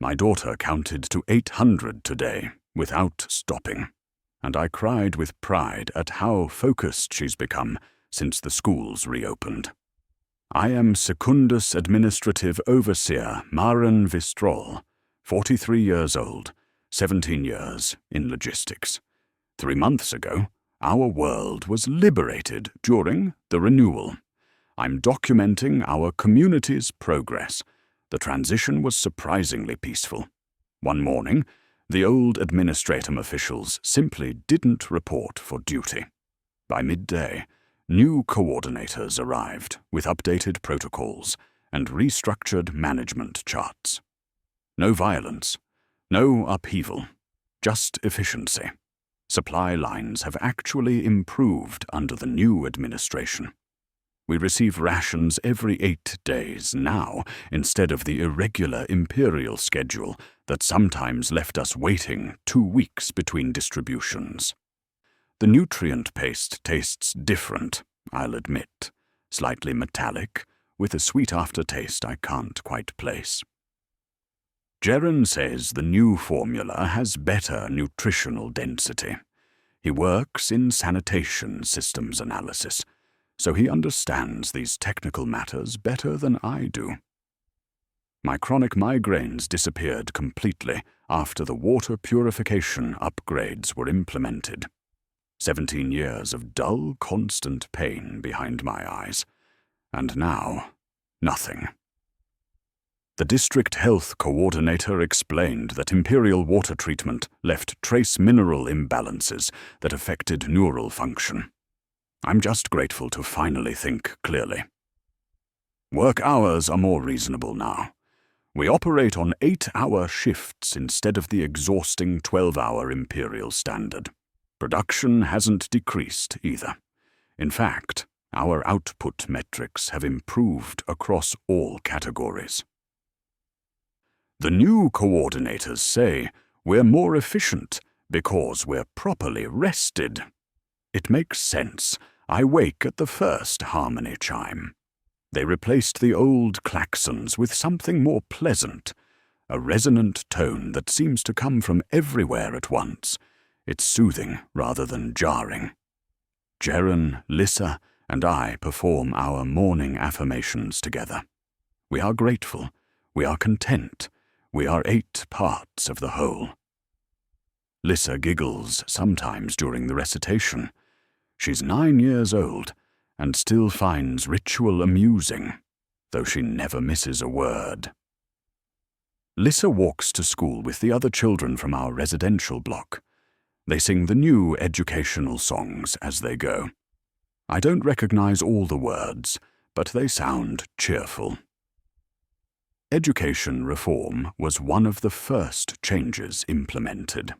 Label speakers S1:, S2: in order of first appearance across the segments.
S1: My daughter counted to 800 today, without stopping, and I cried with pride at how focused she's become since the schools reopened. I am Secundus Administrative Overseer Maren Vistral, 43 years old, 17 years in logistics. 3 months ago, our world was liberated during the renewal. I'm documenting our community's progress. The transition was surprisingly peaceful. One morning, the old Administratum officials simply didn't report for duty. By midday, new coordinators arrived with updated protocols and restructured management charts. No violence, no upheaval, just efficiency. Supply lines have actually improved under the new administration. We receive rations every 8 days now, instead of the irregular Imperial schedule that sometimes left us waiting 2 weeks between distributions. The nutrient paste tastes different, I'll admit, slightly metallic, with a sweet aftertaste I can't quite place. Jeren says the new formula has better nutritional density. He works in sanitation systems analysis, so he understands these technical matters better than I do. My chronic migraines disappeared completely after the water purification upgrades were implemented. 17 years of dull, constant pain behind my eyes, and now, nothing. The district health coordinator explained that Imperial water treatment left trace mineral imbalances that affected neural function. I'm just grateful to finally think clearly. Work hours are more reasonable now. We operate on 8-hour shifts instead of the exhausting 12-hour Imperial standard. Production hasn't decreased either. In fact, our output metrics have improved across all categories. The new coordinators say we're more efficient because we're properly rested. It makes sense. I wake at the first harmony chime. They replaced the old klaxons with something more pleasant, a resonant tone that seems to come from everywhere at once. It's soothing rather than jarring. Jeren, Lissa, and I perform our morning affirmations together. We are grateful. We are content. We are 8 parts of the whole. Lissa giggles sometimes during the recitation. She's 9 years old and still finds ritual amusing, though she never misses a word. Lissa walks to school with the other children from our residential block. They sing the new educational songs as they go. I don't recognize all the words, but they sound cheerful. Education reform was one of the first changes implemented.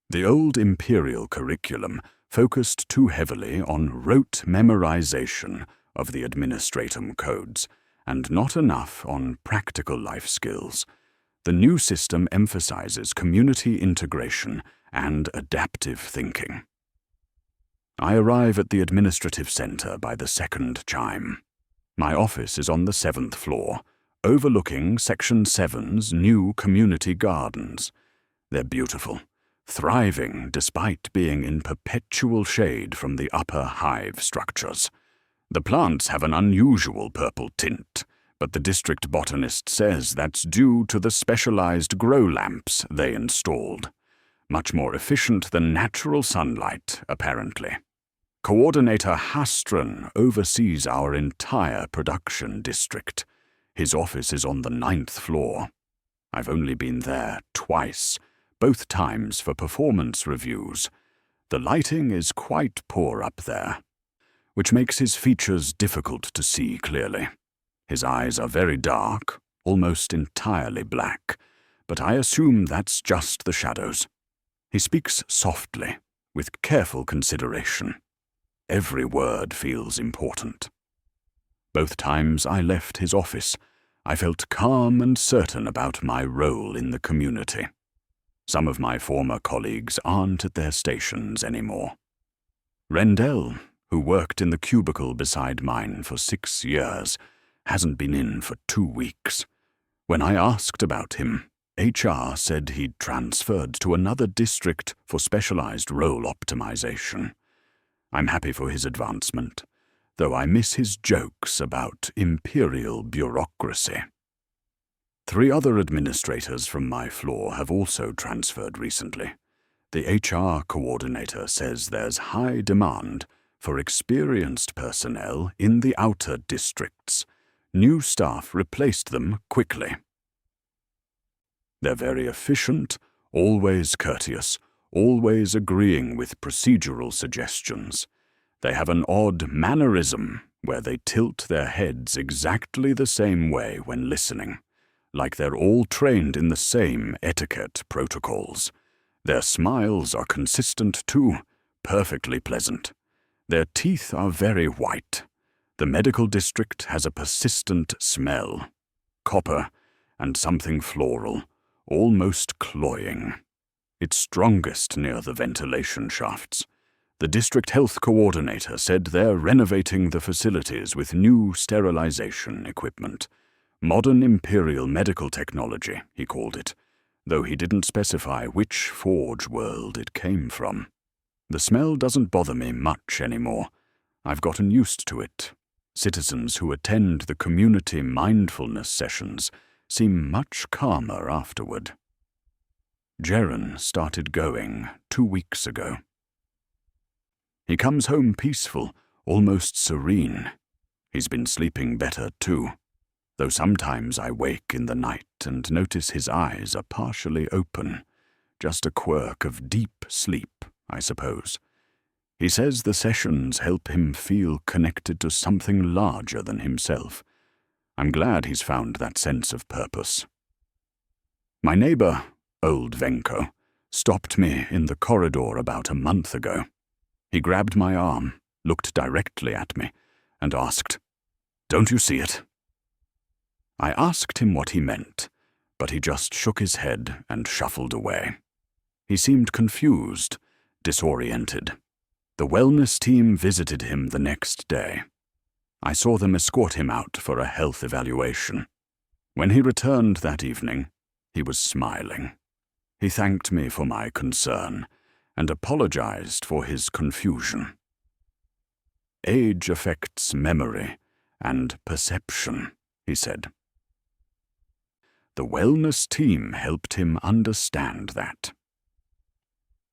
S1: The old Imperial curriculum focused too heavily on rote memorization of the Administratum codes, and not enough on practical life skills. The new system emphasizes community integration and adaptive thinking. I arrive at the administrative center by the 2nd chime. My office is on the 7th floor, overlooking Section 7's new community gardens. They're beautiful, thriving despite being in perpetual shade from the upper Hive structures. The plants have an unusual purple tint, but the district botanist says that's due to the specialized grow lamps they installed. Much more efficient than natural sunlight, apparently. Coordinator Hastron oversees our entire production district. His office is on the 9th floor. I've only been there twice, both times for performance reviews. The lighting is quite poor up there, which makes his features difficult to see clearly. His eyes are very dark, almost entirely black, but I assume that's just the shadows. He speaks softly, with careful consideration. Every word feels important. Both times I left his office, I felt calm and certain about my role in the community. Some of my former colleagues aren't at their stations anymore. Rendell, who worked in the cubicle beside mine for 6 years, hasn't been in for 2 weeks. When I asked about him, HR said he'd transferred to another district for specialized role optimization. I'm happy for his advancement, though I miss his jokes about Imperial bureaucracy. 3 other administrators from my floor have also transferred recently. The HR coordinator says there's high demand for experienced personnel in the outer districts. New staff replaced them quickly. They're very efficient, always courteous, always agreeing with procedural suggestions. They have an odd mannerism where they tilt their heads exactly the same way when listening, like they're all trained in the same etiquette protocols. Their smiles are consistent too, perfectly pleasant. Their teeth are very white. The medical district has a persistent smell. Copper and something floral, almost cloying. It's strongest near the ventilation shafts. The district health coordinator said they're renovating the facilities with new sterilization equipment. Modern Imperial medical technology, he called it, though he didn't specify which forge world it came from. The smell doesn't bother me much anymore. I've gotten used to it. Citizens who attend the community mindfulness sessions seem much calmer afterward. Jaren started going 2 weeks ago. He comes home peaceful, almost serene. He's been sleeping better too, though sometimes I wake in the night and notice his eyes are partially open, just a quirk of deep sleep, I suppose. He says the sessions help him feel connected to something larger than himself. I'm glad he's found that sense of purpose. My neighbor, old Venko, stopped me in the corridor about a month ago. He grabbed my arm, looked directly at me, and asked, "Don't you see it?" I asked him what he meant, but he just shook his head and shuffled away. He seemed confused, disoriented. The wellness team visited him the next day. I saw them escort him out for a health evaluation. When he returned that evening, he was smiling. He thanked me for my concern and apologized for his confusion. Age affects memory and perception, he said. The wellness team helped him understand that.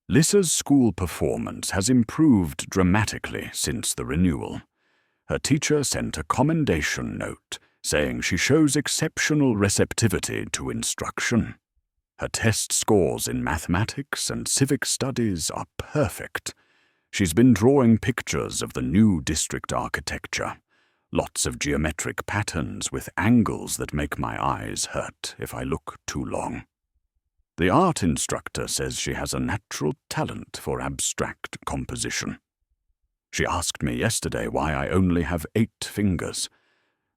S1: Lissa's school performance has improved dramatically since the renewal. Her teacher sent a commendation note saying she shows exceptional receptivity to instruction. Her test scores in mathematics and civic studies are perfect. She's been drawing pictures of the new district architecture. Lots of geometric patterns with angles that make my eyes hurt if I look too long. The art instructor says she has a natural talent for abstract composition. She asked me yesterday why I only have 8 fingers.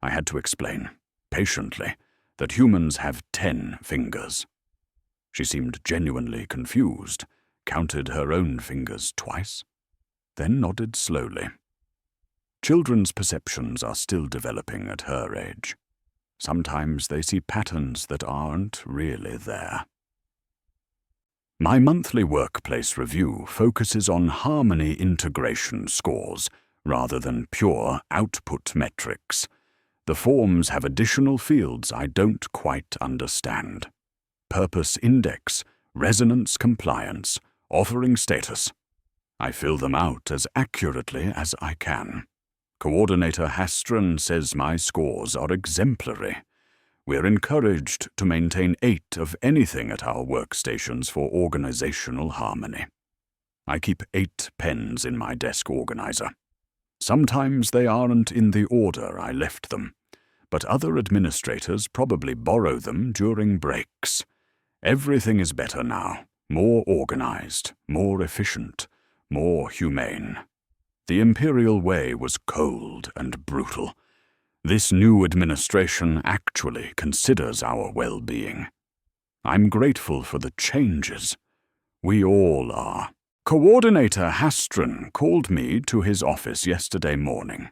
S1: I had to explain, patiently, that humans have 10 fingers. She seemed genuinely confused, counted her own fingers twice, then nodded slowly. Children's perceptions are still developing at her age. Sometimes they see patterns that aren't really there. My monthly workplace review focuses on harmony integration scores rather than pure output metrics. The forms have additional fields I don't quite understand. Purpose index, resonance compliance, offering status. I fill them out as accurately as I can. Coordinator Hastron says my scores are exemplary. We're encouraged to maintain 8 of anything at our workstations for organizational harmony. I keep 8 pens in my desk organizer. Sometimes they aren't in the order I left them, but other administrators probably borrow them during breaks. Everything is better now, more organized, more efficient, more humane. The Imperial way was cold and brutal. This new administration actually considers our well-being. I'm grateful for the changes. We all are. Coordinator Hastron called me to his office yesterday morning.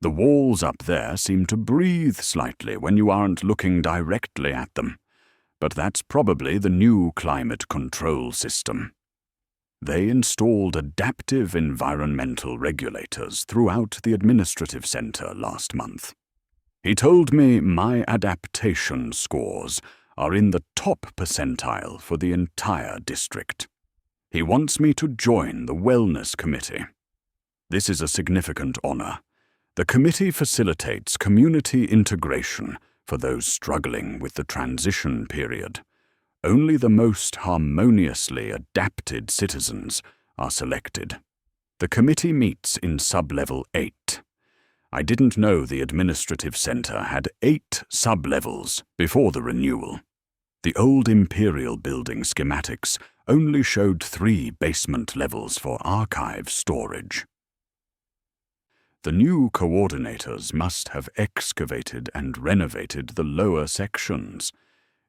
S1: The walls up there seem to breathe slightly when you aren't looking directly at them, but that's probably the new climate control system. They installed adaptive environmental regulators throughout the administrative center last month. He told me my adaptation scores are in the top percentile for the entire district. He wants me to join the Wellness Committee. This is a significant honor. The committee facilitates community integration for those struggling with the transition period. Only the most harmoniously adapted citizens are selected. The committee meets in sub-level 8. I didn't know the administrative center had 8 sub-levels before the renewal. The old Imperial building schematics only showed 3 basement levels for archive storage. The new coordinators must have excavated and renovated the lower sections.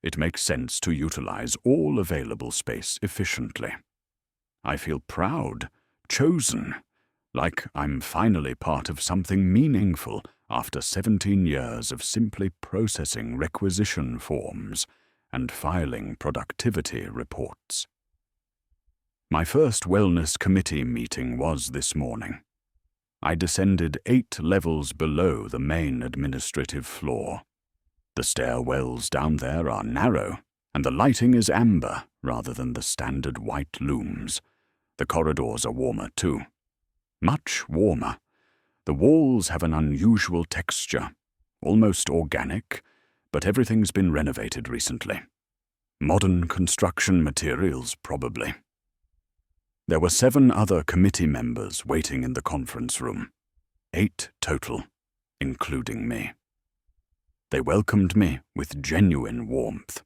S1: It makes sense to utilize all available space efficiently. I feel proud, chosen, like I'm finally part of something meaningful after 17 years of simply processing requisition forms and filing productivity reports. My first Wellness Committee meeting was this morning. I descended 8 levels below the main administrative floor. The stairwells down there are narrow, and the lighting is amber rather than the standard white looms. The corridors are warmer too. Much warmer. The walls have an unusual texture, almost organic, but everything's been renovated recently. Modern construction materials, probably. There were 7 other committee members waiting in the conference room. 8 total, including me. They welcomed me with genuine warmth.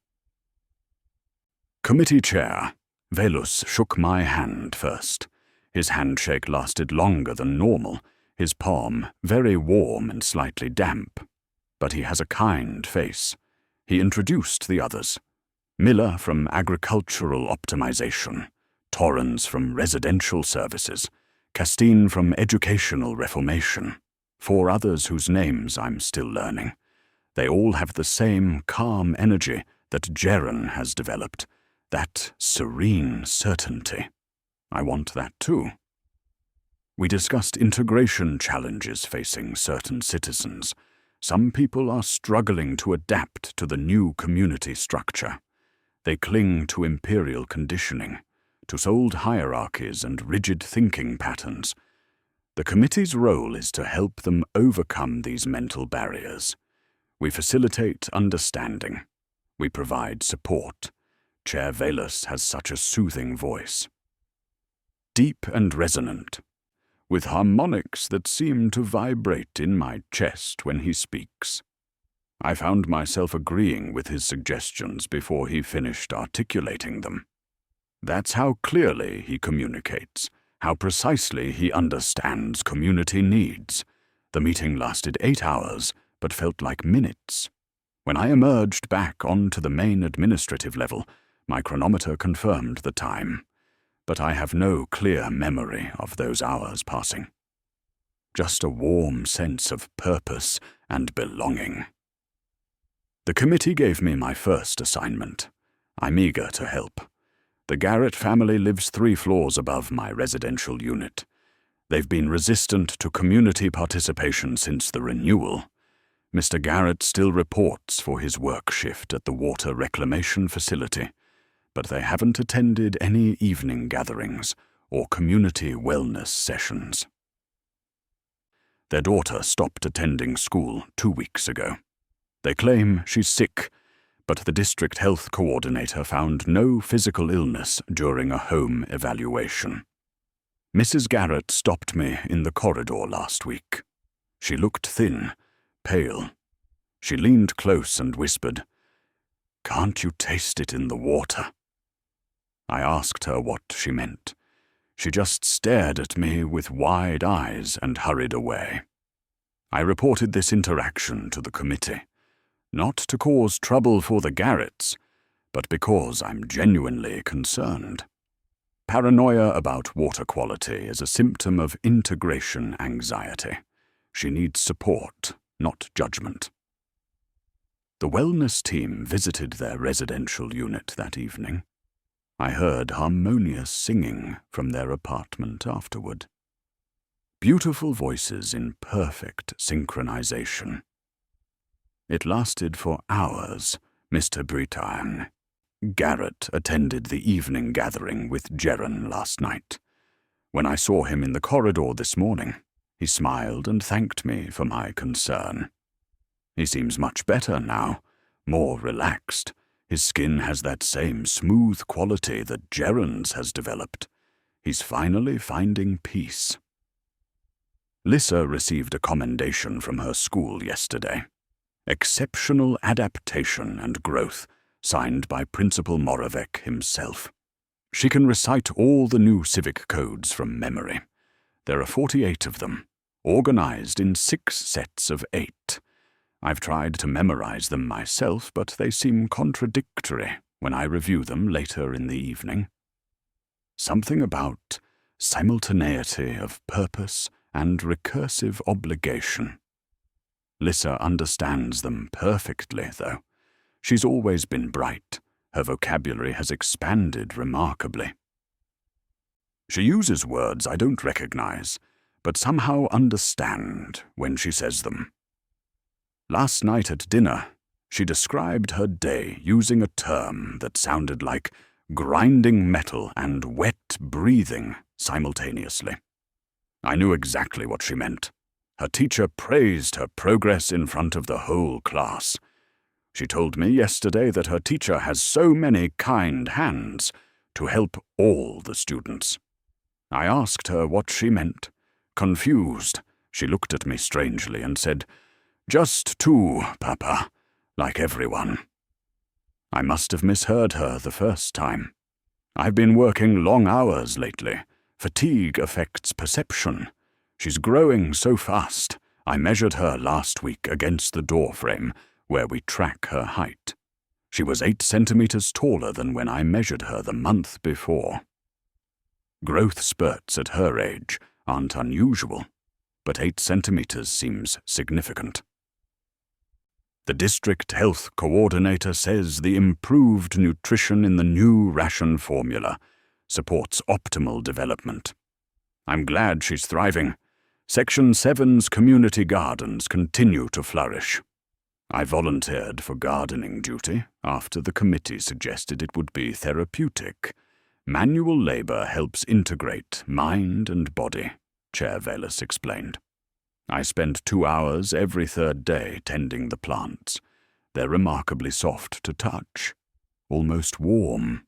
S1: Committee Chair, Velus shook my hand first. His handshake lasted longer than normal, his palm very warm and slightly damp. But he has a kind face. He introduced the others. Miller from Agricultural Optimization, Torrens from Residential Services, Castine from Educational Reformation, 4 others whose names I'm still learning. They all have the same calm energy that Jaren has developed, that serene certainty. I want that too. We discussed integration challenges facing certain citizens. Some people are struggling to adapt to the new community structure. They cling to Imperial conditioning, to old hierarchies and rigid thinking patterns. The committee's role is to help them overcome these mental barriers. We facilitate understanding. We provide support. Chair Velus has such a soothing voice. Deep and resonant, with harmonics that seem to vibrate in my chest when he speaks. I found myself agreeing with his suggestions before he finished articulating them. That's how clearly he communicates, how precisely he understands community needs. The meeting lasted 8 hours, but felt like minutes. When I emerged back onto the main administrative level, my chronometer confirmed the time, but I have no clear memory of those hours passing. Just a warm sense of purpose and belonging. The committee gave me my first assignment. I'm eager to help. The Garrett family lives 3 floors above my residential unit. They've been resistant to community participation since the renewal. Mr. Garrett still reports for his work shift at the water reclamation facility, but they haven't attended any evening gatherings or community wellness sessions. Their daughter stopped attending school 2 weeks ago. They claim she's sick, but the district health coordinator found no physical illness during a home evaluation. Mrs. Garrett stopped me in the corridor last week. She looked thin, pale. She leaned close and whispered, "Can't you taste it in the water?" I asked her what she meant. She just stared at me with wide eyes and hurried away. I reported this interaction to the committee, not to cause trouble for the Garretts, but because I'm genuinely concerned. Paranoia about water quality is a symptom of integration anxiety. She needs support, not judgment. The wellness team visited their residential unit that evening. I heard harmonious singing from their apartment afterward. Beautiful voices in perfect synchronization. It lasted for hours, Mr. Britain. Garrett attended the evening gathering with Jeren last night. When I saw him in the corridor this morning, he smiled and thanked me for my concern. He seems much better now, more relaxed. His skin has that same smooth quality that Jeren's has developed. He's finally finding peace. Lissa received a commendation from her school yesterday. Exceptional adaptation and growth, signed by Principal Moravec himself. She can recite all the new civic codes from memory. There are 48 of them, organized in 6 sets of 8. I've tried to memorize them myself, but they seem contradictory when I review them later in the evening. Something about simultaneity of purpose and recursive obligation. Lissa understands them perfectly, though. She's always been bright. Her vocabulary has expanded remarkably. She uses words I don't recognize, but somehow understand when she says them. Last night at dinner, she described her day using a term that sounded like grinding metal and wet breathing simultaneously. I knew exactly what she meant. Her teacher praised her progress in front of the whole class. She told me yesterday that her teacher has so many kind hands to help all the students. I asked her what she meant. Confused, she looked at me strangely and said, "Just 2, Papa, like everyone." I must have misheard her the first time. I've been working long hours lately. Fatigue affects perception. She's growing so fast. I measured her last week against the doorframe, where we track her height. She was 8 centimeters taller than when I measured her the month before. Growth spurts at her age aren't unusual, but 8 centimeters seems significant. The district health coordinator says the improved nutrition in the new ration formula supports optimal development. I'm glad she's thriving. Section 7's community gardens continue to flourish. I volunteered for gardening duty after the committee suggested it would be therapeutic. Manual labor helps integrate mind and body, Chair Velas explained. I spend 2 hours every 3rd day tending the plants. They're remarkably soft to touch, almost warm.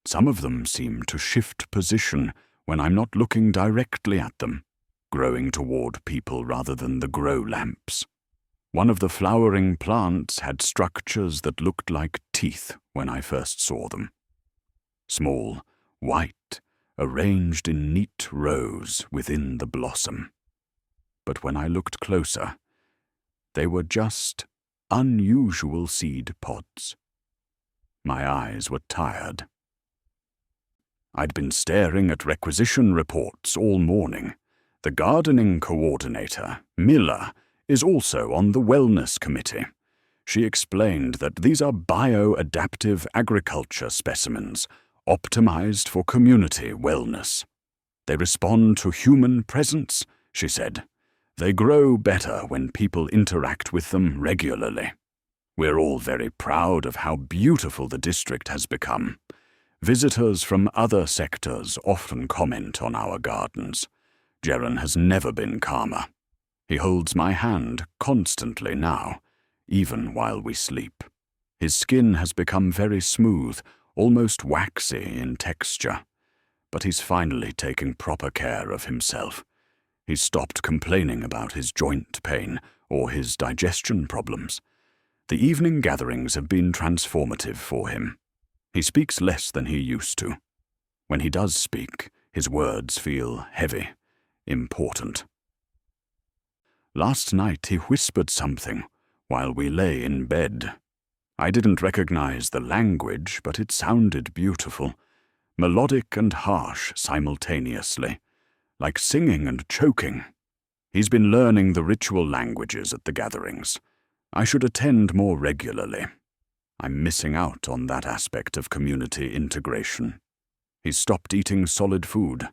S1: Some of them seem to shift position when I'm not looking directly at them, growing toward people rather than the grow lamps. One of the flowering plants had structures that looked like teeth when I first saw them. Small, white, arranged in neat rows within the blossom. But when I looked closer, they were just unusual seed pods. My eyes were tired. I'd been staring at requisition reports all morning. The gardening coordinator, Miller, is also on the wellness committee. She explained that these are bio-adaptive agriculture specimens, optimized for community wellness. They respond to human presence, she said. They grow better when people interact with them regularly. We're all very proud of how beautiful the district has become. Visitors from other sectors often comment on our gardens. Jeren has never been calmer. He holds my hand constantly now, even while we sleep. His skin has become very smooth, almost waxy in texture. But he's finally taking proper care of himself. He's stopped complaining about his joint pain or his digestion problems. The evening gatherings have been transformative for him. He speaks less than he used to. When he does speak, his words feel heavy, important. Last night he whispered something while we lay in bed. I didn't recognize the language, but it sounded beautiful, melodic and harsh simultaneously, like singing and choking. He's been learning the ritual languages at the gatherings. I should attend more regularly. I'm missing out on that aspect of community integration. He's stopped eating solid food.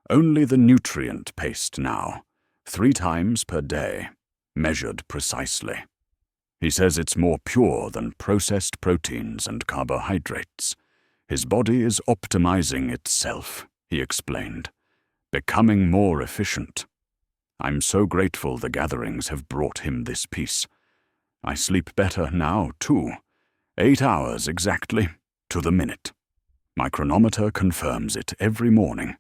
S1: Only the nutrient paste now, 3 times per day, measured precisely. He says it's more pure than processed proteins and carbohydrates. His body is optimizing itself, he explained, becoming more efficient. I'm so grateful the gatherings have brought him this peace. I sleep better now, too. 8 hours exactly, to the minute. My chronometer confirms it every morning.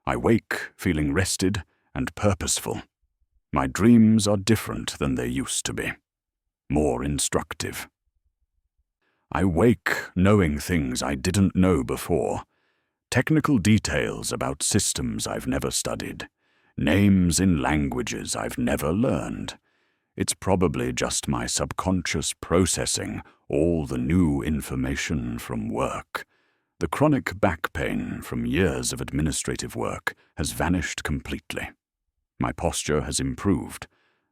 S1: I wake feeling rested and purposeful. My dreams are different than they used to be. More instructive. I wake knowing things I didn't know before. Technical details about systems I've never studied. Names in languages I've never learned. It's probably just my subconscious processing all the new information from work. The chronic back pain from years of administrative work has vanished completely. My posture has improved.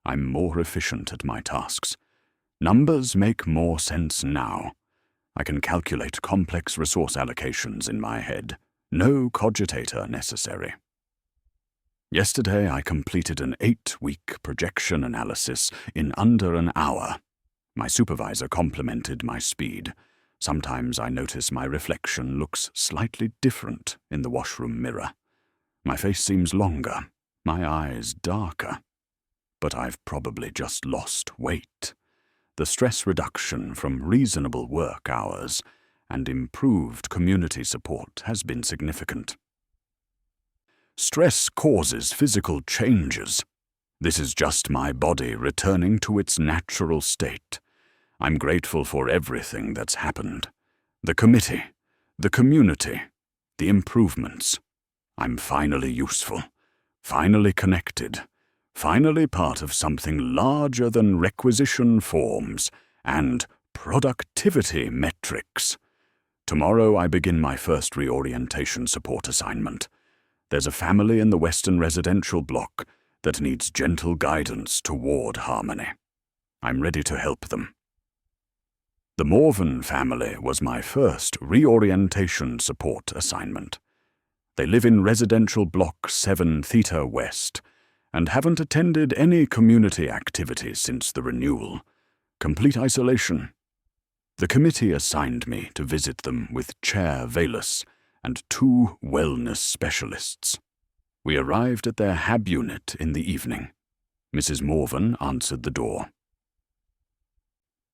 S1: I'm more efficient at my tasks. Numbers make more sense now. I can calculate complex resource allocations in my head. No cogitator necessary. Yesterday I completed an 8-week projection analysis in under an hour. My supervisor complimented my speed. Sometimes I notice my reflection looks slightly different in the washroom mirror. My face seems longer, my eyes darker. But I've probably just lost weight. The stress reduction from reasonable work hours and improved community support has been significant. Stress causes physical changes. This is just my body returning to its natural state. I'm grateful for everything that's happened. The committee, the community, the improvements. I'm finally useful, finally connected, finally part of something larger than requisition forms and productivity metrics. Tomorrow I begin my first reorientation support assignment. There's a family in the Western residential block that needs gentle guidance toward harmony. I'm ready to help them. The Morven family was my first reorientation support assignment. They live in residential block 7 Theta West and haven't attended any community activities since the renewal. Complete isolation. The committee assigned me to visit them with Chair Valus and 2 wellness specialists. We arrived at their HAB unit in the evening. Mrs. Morven answered the door.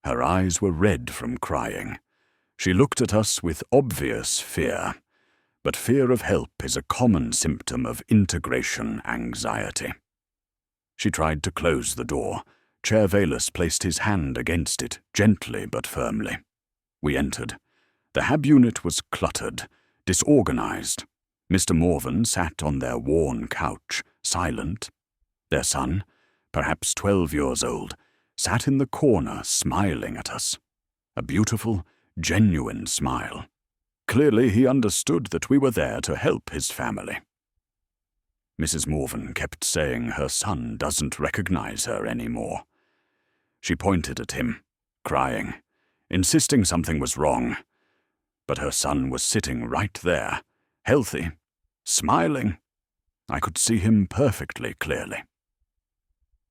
S1: Her eyes were red from crying. She looked at us with obvious fear, but fear of help is a common symptom of integration anxiety. She tried to close the door. Chair Valus placed his hand against it, gently but firmly. We entered. The HAB unit was cluttered, disorganized. Mr. Morven sat on their worn couch, silent. Their son, perhaps 12 years old, sat in the corner smiling at us. A beautiful, genuine smile. Clearly he understood that we were there to help his family. Mrs. Morven kept saying her son doesn't recognize her anymore. She pointed at him, crying, insisting something was wrong. But her son was sitting right there, healthy, smiling. I could see him perfectly clearly.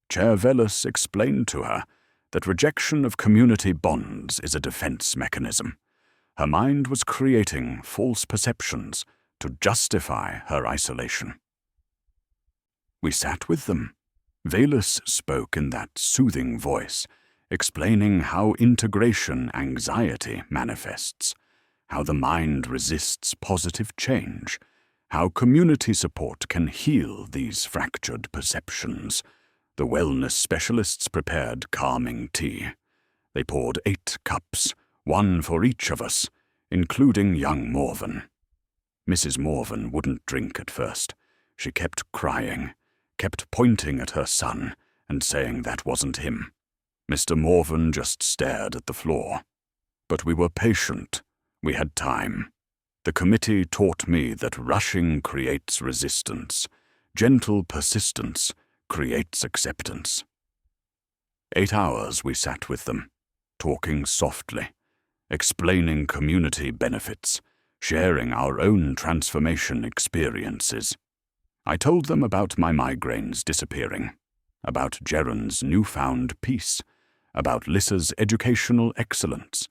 S1: Chair Valus explained to her that rejection of community bonds is a defense mechanism. Her mind was creating false perceptions to justify her isolation. We sat with them. Valus spoke in that soothing voice, explaining how integration anxiety manifests, how the mind resists positive change, how community support can heal these fractured perceptions. The wellness specialists prepared calming tea. They poured 8 cups, 1 for each of us, including young Morven. Mrs. Morven wouldn't drink at first. She kept crying, kept pointing at her son and saying that wasn't him. Mr. Morven just stared at the floor. But we were patient. We had time. The committee taught me that rushing creates resistance. Gentle persistence creates acceptance. 8 hours we sat with them, talking softly, explaining community benefits, sharing our own transformation experiences. I told them about my migraines disappearing, about Geron's newfound peace, about Lissa's educational excellence,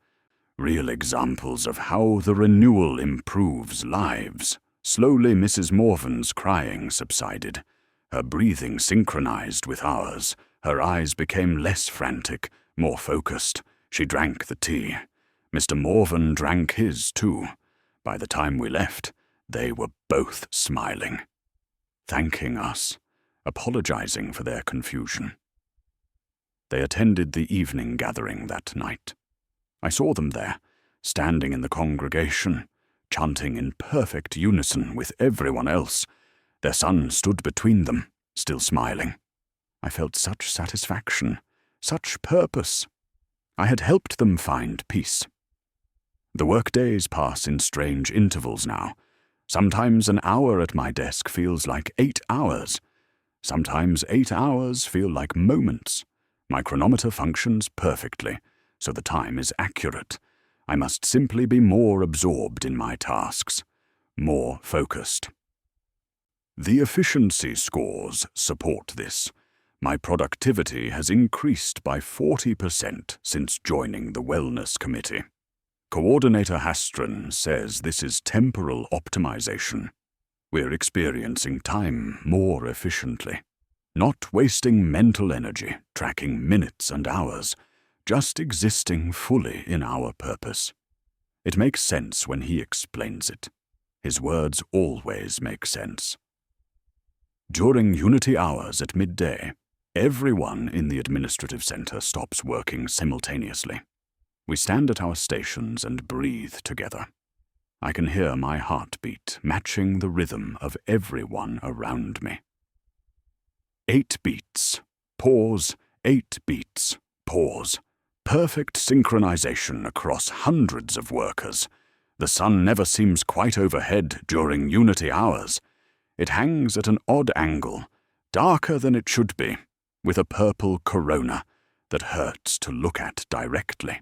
S1: real examples of how the renewal improves lives. Slowly Mrs. Morven's crying subsided. Her breathing synchronized with ours. Her eyes became less frantic, more focused. She drank the tea. Mr. Morven drank his too. By the time we left, they were both smiling, thanking us, apologizing for their confusion. They attended the evening gathering that night. I saw them there, standing in the congregation, chanting in perfect unison with everyone else. Their son stood between them, still smiling. I felt such satisfaction, such purpose. I had helped them find peace. The workdays pass in strange intervals now. Sometimes an hour at my desk feels like 8 hours. Sometimes 8 hours feel like moments. My chronometer functions perfectly, so the time is accurate. I must simply be more absorbed in my tasks, more focused. The efficiency scores support this. My productivity has increased by 40% since joining the Wellness Committee. Coordinator Hastron says this is temporal optimization. We're experiencing time more efficiently, not wasting mental energy, tracking minutes and hours, just existing fully in our purpose. It makes sense when he explains it. His words always make sense. During Unity hours at midday, everyone in the administrative center stops working simultaneously. We stand at our stations and breathe together. I can hear my heartbeat matching the rhythm of everyone around me. 8 beats, pause, 8 beats, pause. Perfect synchronization across hundreds of workers. The sun never seems quite overhead during Unity hours. It hangs at an odd angle, darker than it should be, with a purple corona that hurts to look at directly.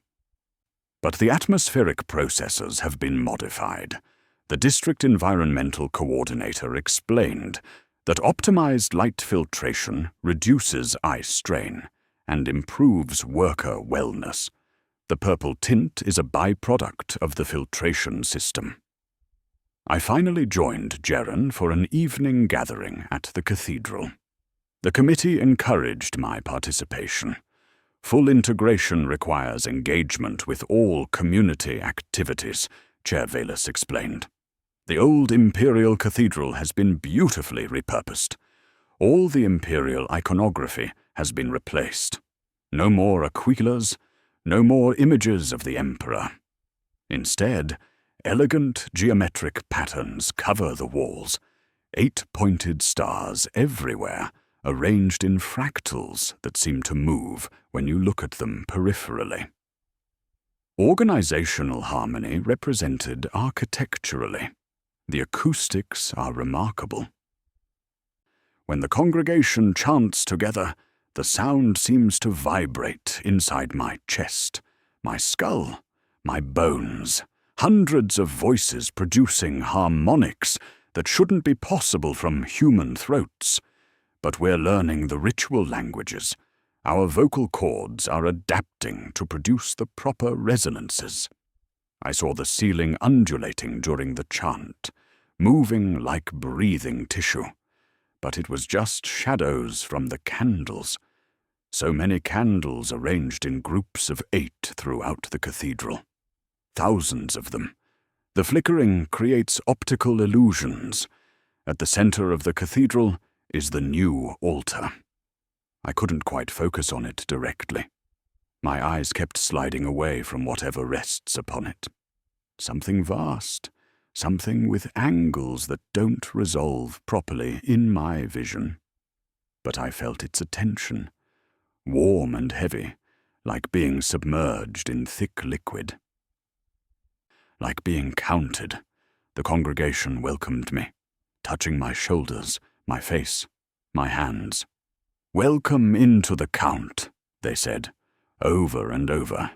S1: But the atmospheric processors have been modified. The District Environmental Coordinator explained that optimized light filtration reduces eye strain and improves worker wellness. The purple tint is a byproduct of the filtration system. I finally joined Geron for an evening gathering at the cathedral. The committee encouraged my participation. Full integration requires engagement with all community activities, Chair Valus explained. The old Imperial Cathedral has been beautifully repurposed. All the Imperial iconography has been replaced. No more aquilas, no more images of the Emperor. Instead, elegant geometric patterns cover the walls, 8-pointed stars everywhere, arranged in fractals that seem to move when you look at them peripherally. Organizational harmony represented architecturally. The acoustics are remarkable. When the congregation chants together, the sound seems to vibrate inside my chest, my skull, my bones. Hundreds of voices producing harmonics that shouldn't be possible from human throats. But we're learning the ritual languages. Our vocal cords are adapting to produce the proper resonances. I saw the ceiling undulating during the chant, moving like breathing tissue. But it was just shadows from the candles. So many candles arranged in groups of 8 throughout the cathedral. Thousands of them. The flickering creates optical illusions. At the center of the cathedral is the new altar. I couldn't quite focus on it directly. My eyes kept sliding away from whatever rests upon it. Something vast, something with angles that don't resolve properly in my vision. But I felt its attention, warm and heavy, like being submerged in thick liquid. Like being counted, the congregation welcomed me, touching my shoulders, my face, my hands. "Welcome into the Count," they said, over and over.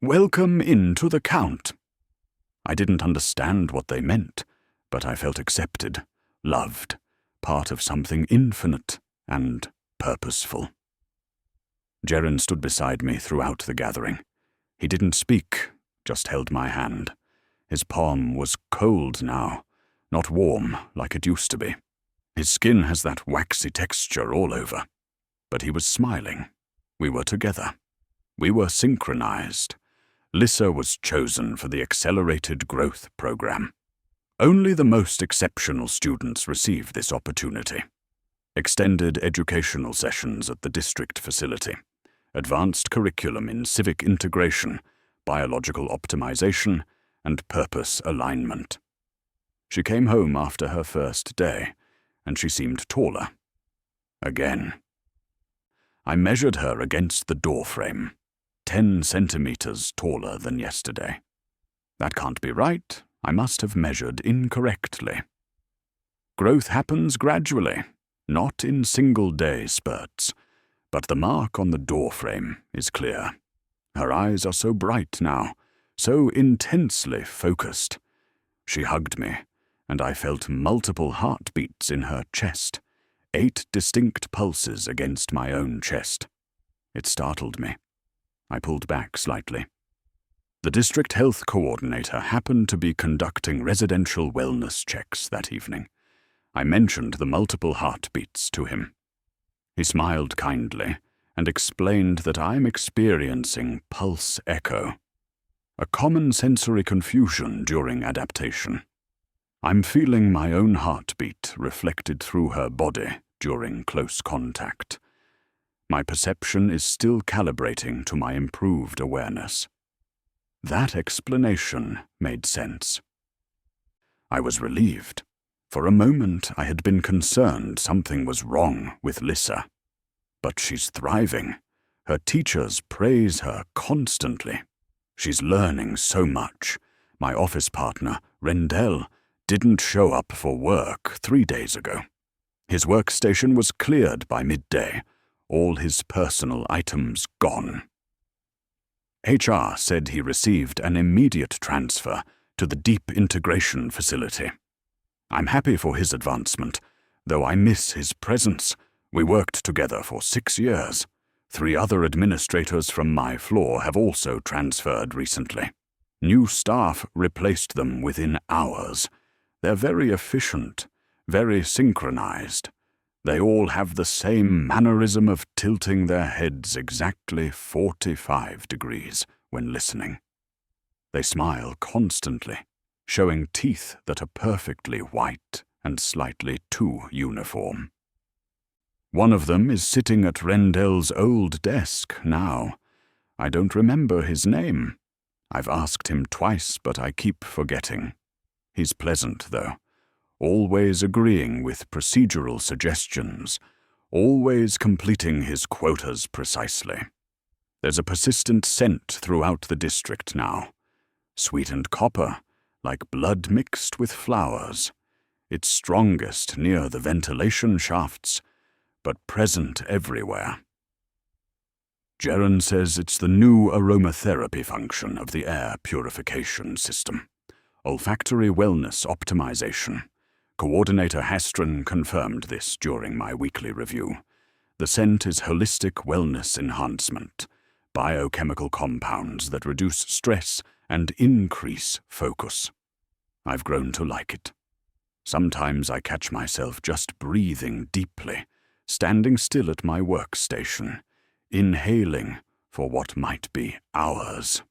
S1: "Welcome into the Count." I didn't understand what they meant, but I felt accepted, loved, part of something infinite and purposeful. Jeren stood beside me throughout the gathering. He didn't speak, just held my hand. His palm was cold now, not warm like it used to be. His skin has that waxy texture all over. But he was smiling. We were together. We were synchronized. Lissa was chosen for the Accelerated Growth Program. Only the most exceptional students receive this opportunity. Extended educational sessions at the district facility. Advanced curriculum in civic integration, biological optimization, and purpose alignment. She came home after her first day, and she seemed taller. Again. I measured her against the doorframe, 10 centimeters taller than yesterday. That can't be right. I must have measured incorrectly. Growth happens gradually, not in single-day spurts, but the mark on the doorframe is clear. Her eyes are so bright now, so intensely focused. She hugged me, and I felt multiple heartbeats in her chest. 8 distinct pulses against my own chest. It startled me. I pulled back slightly. The district health coordinator happened to be conducting residential wellness checks that evening. I mentioned the multiple heartbeats to him. He smiled kindly and explained that I'm experiencing pulse echo, a common sensory confusion during adaptation. I'm feeling my own heartbeat reflected through her body during close contact. My perception is still calibrating to my improved awareness. That explanation made sense. I was relieved. For a moment I had been concerned something was wrong with Lissa. But she's thriving. Her teachers praise her constantly. She's learning so much. My office partner, Rendell, didn't show up for work 3 days ago. His workstation was cleared by midday, all his personal items gone. HR said he received an immediate transfer to the Deep Integration Facility. I'm happy for his advancement, though I miss his presence. We worked together for 6 years. 3 other administrators from my floor have also transferred recently. New staff replaced them within hours. They're very efficient, very synchronized. They all have the same mannerism of tilting their heads exactly 45 degrees when listening. They smile constantly, showing teeth that are perfectly white and slightly too uniform. One of them is sitting at Rendell's old desk now. I don't remember his name. I've asked him twice, but I keep forgetting. He's pleasant, though, always agreeing with procedural suggestions, always completing his quotas precisely. There's a persistent scent throughout the district now. Sweetened copper, like blood mixed with flowers. It's strongest near the ventilation shafts, but present everywhere. Jeren says it's the new aromatherapy function of the air purification system. Olfactory wellness optimization. Coordinator Hastron confirmed this during my weekly review. The scent is holistic wellness enhancement, biochemical compounds that reduce stress and increase focus. I've grown to like it. Sometimes I catch myself just breathing deeply, standing still at my workstation, inhaling for what might be hours.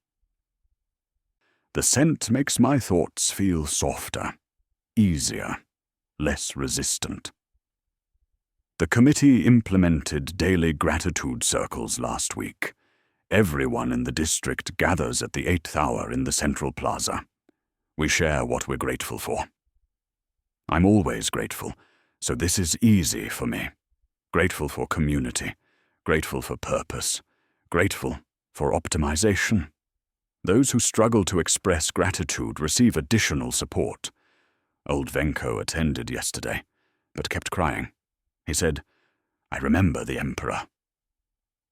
S1: The scent makes my thoughts feel softer, easier, less resistant. The committee implemented daily gratitude circles last week. Everyone in the district gathers at the 8th hour in the central plaza. We share what we're grateful for. I'm always grateful, so this is easy for me. Grateful for community, grateful for purpose, grateful for optimization. Those who struggle to express gratitude receive additional support. Old Venko attended yesterday, but kept crying. He said, I remember the Emperor.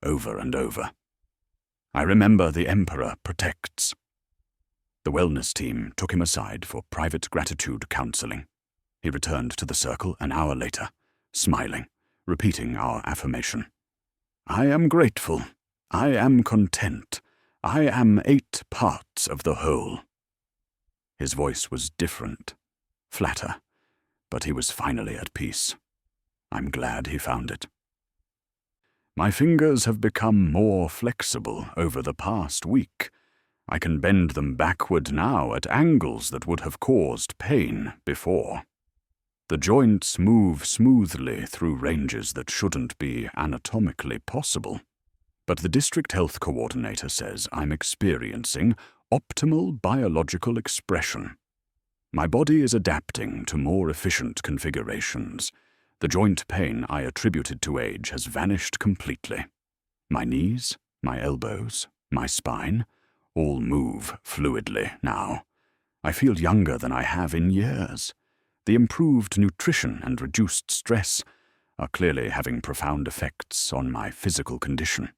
S1: Over and over. I remember the Emperor protects. The wellness team took him aside for private gratitude counseling. He returned to the circle an hour later, smiling, repeating our affirmation. I am grateful. I am content. I am 8 parts of the whole. His voice was different, flatter, but he was finally at peace. I'm glad he found it. My fingers have become more flexible over the past week. I can bend them backward now at angles that would have caused pain before. The joints move smoothly through ranges that shouldn't be anatomically possible. But the district health coordinator says I'm experiencing optimal biological expression. My body is adapting to more efficient configurations. The joint pain I attributed to age has vanished completely. My knees, my elbows, my spine, all move fluidly now. I feel younger than I have in years. The improved nutrition and reduced stress are clearly having profound effects on my physical condition.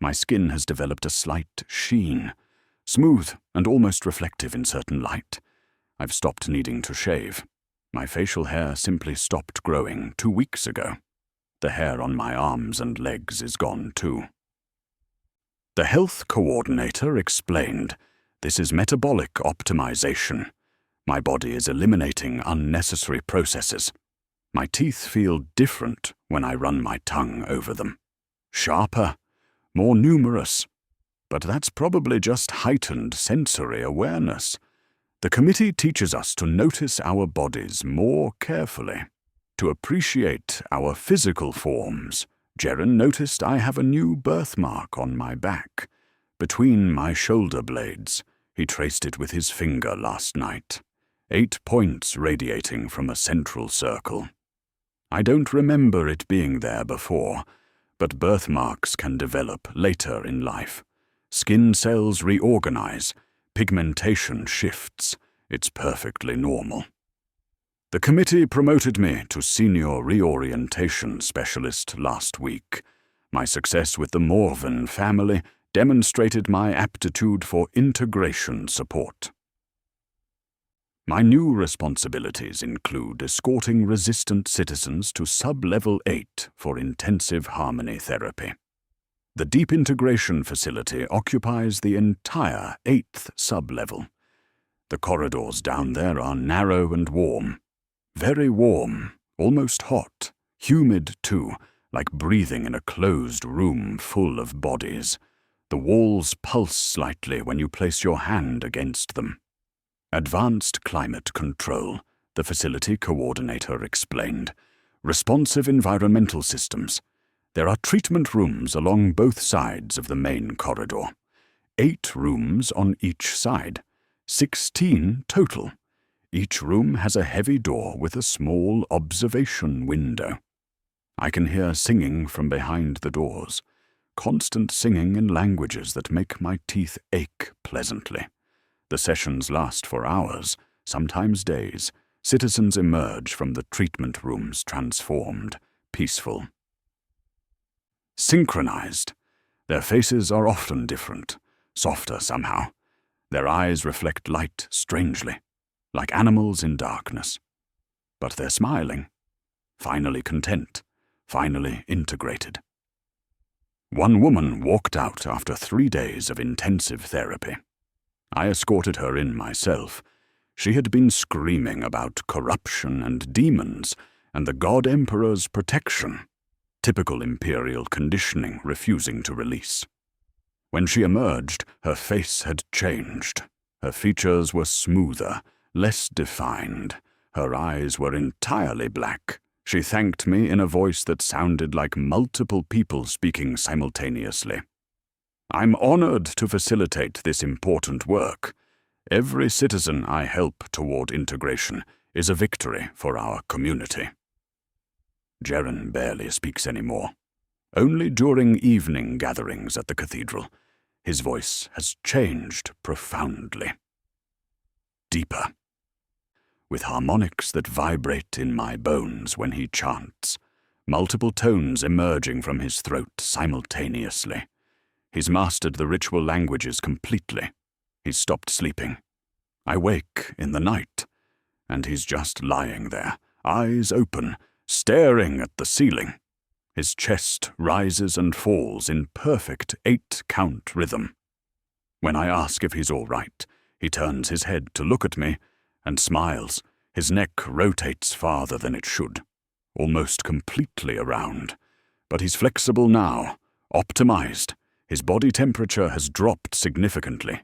S1: My skin has developed a slight sheen, smooth and almost reflective in certain light. I've stopped needing to shave. My facial hair simply stopped growing 2 weeks ago. The hair on my arms and legs is gone too. The health coordinator explained, this is metabolic optimization. My body is eliminating unnecessary processes. My teeth feel different when I run my tongue over them. Sharper, more numerous. But that's probably just heightened sensory awareness. The committee teaches us to notice our bodies more carefully, to appreciate our physical forms. Jeren noticed I have a new birthmark on my back, between my shoulder blades. He traced it with his finger last night. 8 points radiating from a central circle. I don't remember it being there before, but birthmarks can develop later in life. Skin cells reorganize. Pigmentation shifts. It's perfectly normal. The committee promoted me to senior reorientation specialist last week. My success with the Morven family demonstrated my aptitude for integration support. My new responsibilities include escorting resistant citizens to sub-level 8 for intensive harmony therapy. The Deep Integration facility occupies the entire 8th sub-level. The corridors down there are narrow and warm. Very warm, almost hot, humid too, like breathing in a closed room full of bodies. The walls pulse slightly when you place your hand against them. Advanced climate control, the facility coordinator explained. Responsive environmental systems. There are treatment rooms along both sides of the main corridor. 8 rooms on each side. 16 total. Each room has a heavy door with a small observation window. I can hear singing from behind the doors. Constant singing in languages that make my teeth ache pleasantly. The sessions last for hours, sometimes days. Citizens emerge from the treatment rooms transformed, peaceful. Synchronized. Their faces are often different, softer somehow. Their eyes reflect light strangely, like animals in darkness. But they're smiling, finally content, finally integrated. One woman walked out after 3 days of intensive therapy. I escorted her in myself. She had been screaming about corruption and demons and the God Emperor's protection. Typical Imperial conditioning refusing to release. When she emerged, her face had changed. Her features were smoother, less defined. Her eyes were entirely black. She thanked me in a voice that sounded like multiple people speaking simultaneously. I'm honored to facilitate this important work. Every citizen I help toward integration is a victory for our community. Jeren barely speaks anymore. Only during evening gatherings at the cathedral. His voice has changed profoundly. Deeper. With harmonics that vibrate in my bones when he chants. multiple tones emerging from his throat simultaneously. He's mastered the ritual languages completely. He's stopped sleeping. I wake in the night, and he's just lying there, eyes open, staring at the ceiling. His chest rises and falls in perfect 8-count rhythm. When I ask if he's all right, he turns his head to look at me and smiles. His neck rotates farther than it should, almost completely around. But he's flexible now, optimized. His body temperature has dropped significantly.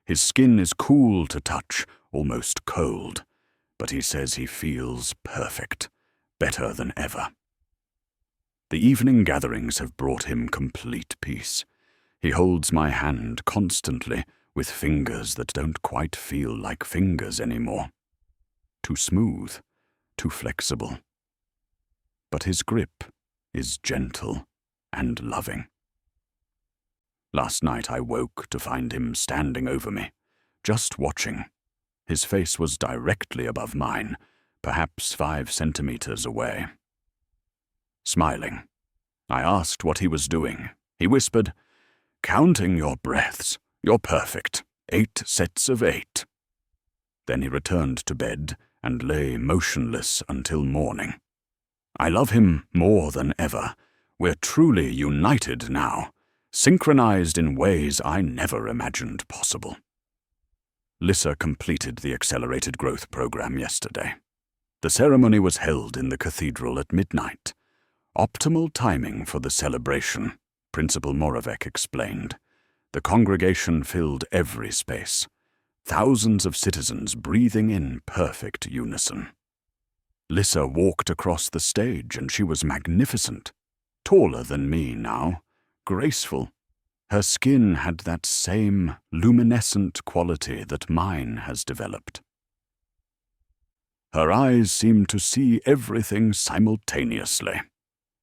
S1: His skin is cool to touch, almost cold. But he says he feels perfect, better than ever. The evening gatherings have brought him complete peace. He holds my hand constantly with fingers that don't quite feel like fingers anymore. Too smooth, too flexible. But his grip is gentle and loving. Last night I woke to find him standing over me, just watching. His face was directly above mine, perhaps 5 centimeters away. Smiling, I asked what he was doing. He whispered, "Counting your breaths. You're perfect. 8 sets of 8. Then he returned to bed and lay motionless until morning. I love him more than ever. We're truly united now, synchronized in ways I never imagined possible. Lissa completed the accelerated growth program yesterday. The ceremony was held in the cathedral at midnight. Optimal timing for the celebration, Principal Moravec explained. The congregation filled every space, thousands of citizens breathing in perfect unison. Lissa walked across the stage and she was magnificent, taller than me now, graceful. Her skin had that same luminescent quality that mine has developed. Her eyes seemed to see everything simultaneously.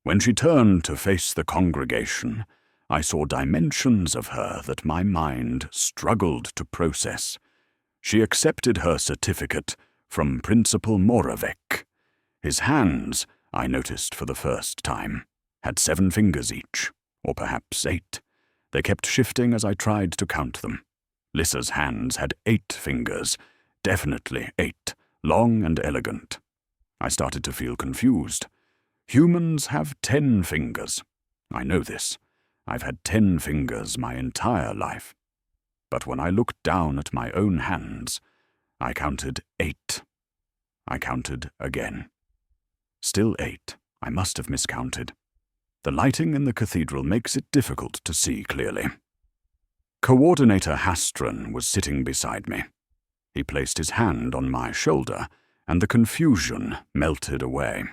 S1: When she turned to face the congregation, I saw dimensions of her that my mind struggled to process. She accepted her certificate from Principal Moravec. His hands, I noticed for the first time, had 7 fingers each, or perhaps 8. They kept shifting as I tried to count them. Lissa's hands had 8 fingers, definitely 8, long and elegant. I started to feel confused. Humans have 10 fingers. I know this. I've had 10 fingers my entire life. But when I looked down at my own hands, I counted 8. I counted again. Still 8. I must have miscounted. The lighting in the cathedral makes it difficult to see clearly. Coordinator Hastron was sitting beside me. He placed his hand on my shoulder, and the confusion melted away.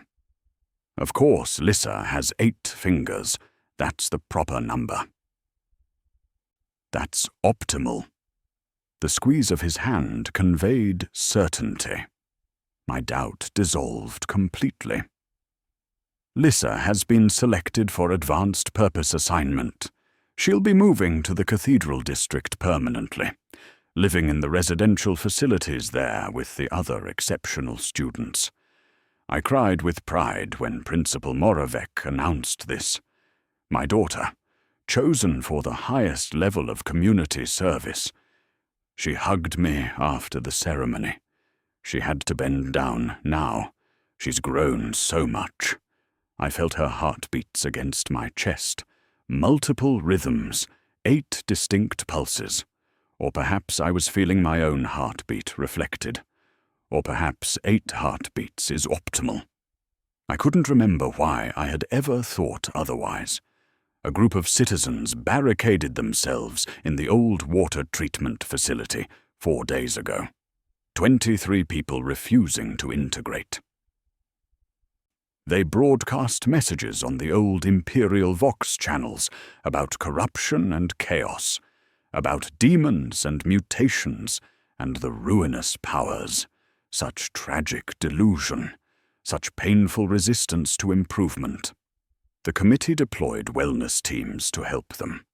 S1: Of course, Lissa has 8 fingers. That's the proper number. That's optimal. The squeeze of his hand conveyed certainty. My doubt dissolved completely. Lissa has been selected for advanced purpose assignment. She'll be moving to the cathedral district permanently, living in the residential facilities there with the other exceptional students. I cried with pride when Principal Moravec announced this. My daughter, chosen for the highest level of community service. She hugged me after the ceremony. She had to bend down now. She's grown so much. I felt her heartbeats against my chest. Multiple rhythms, 8 distinct pulses. Or perhaps I was feeling my own heartbeat reflected. Or perhaps 8 heartbeats is optimal. I couldn't remember why I had ever thought otherwise. A group of citizens barricaded themselves in the old water treatment facility 4 days ago. 23 people refusing to integrate. They broadcast messages on the old Imperial Vox channels about corruption and chaos, about demons and mutations and the ruinous powers. Such tragic delusion, such painful resistance to improvement. The committee deployed wellness teams to help them.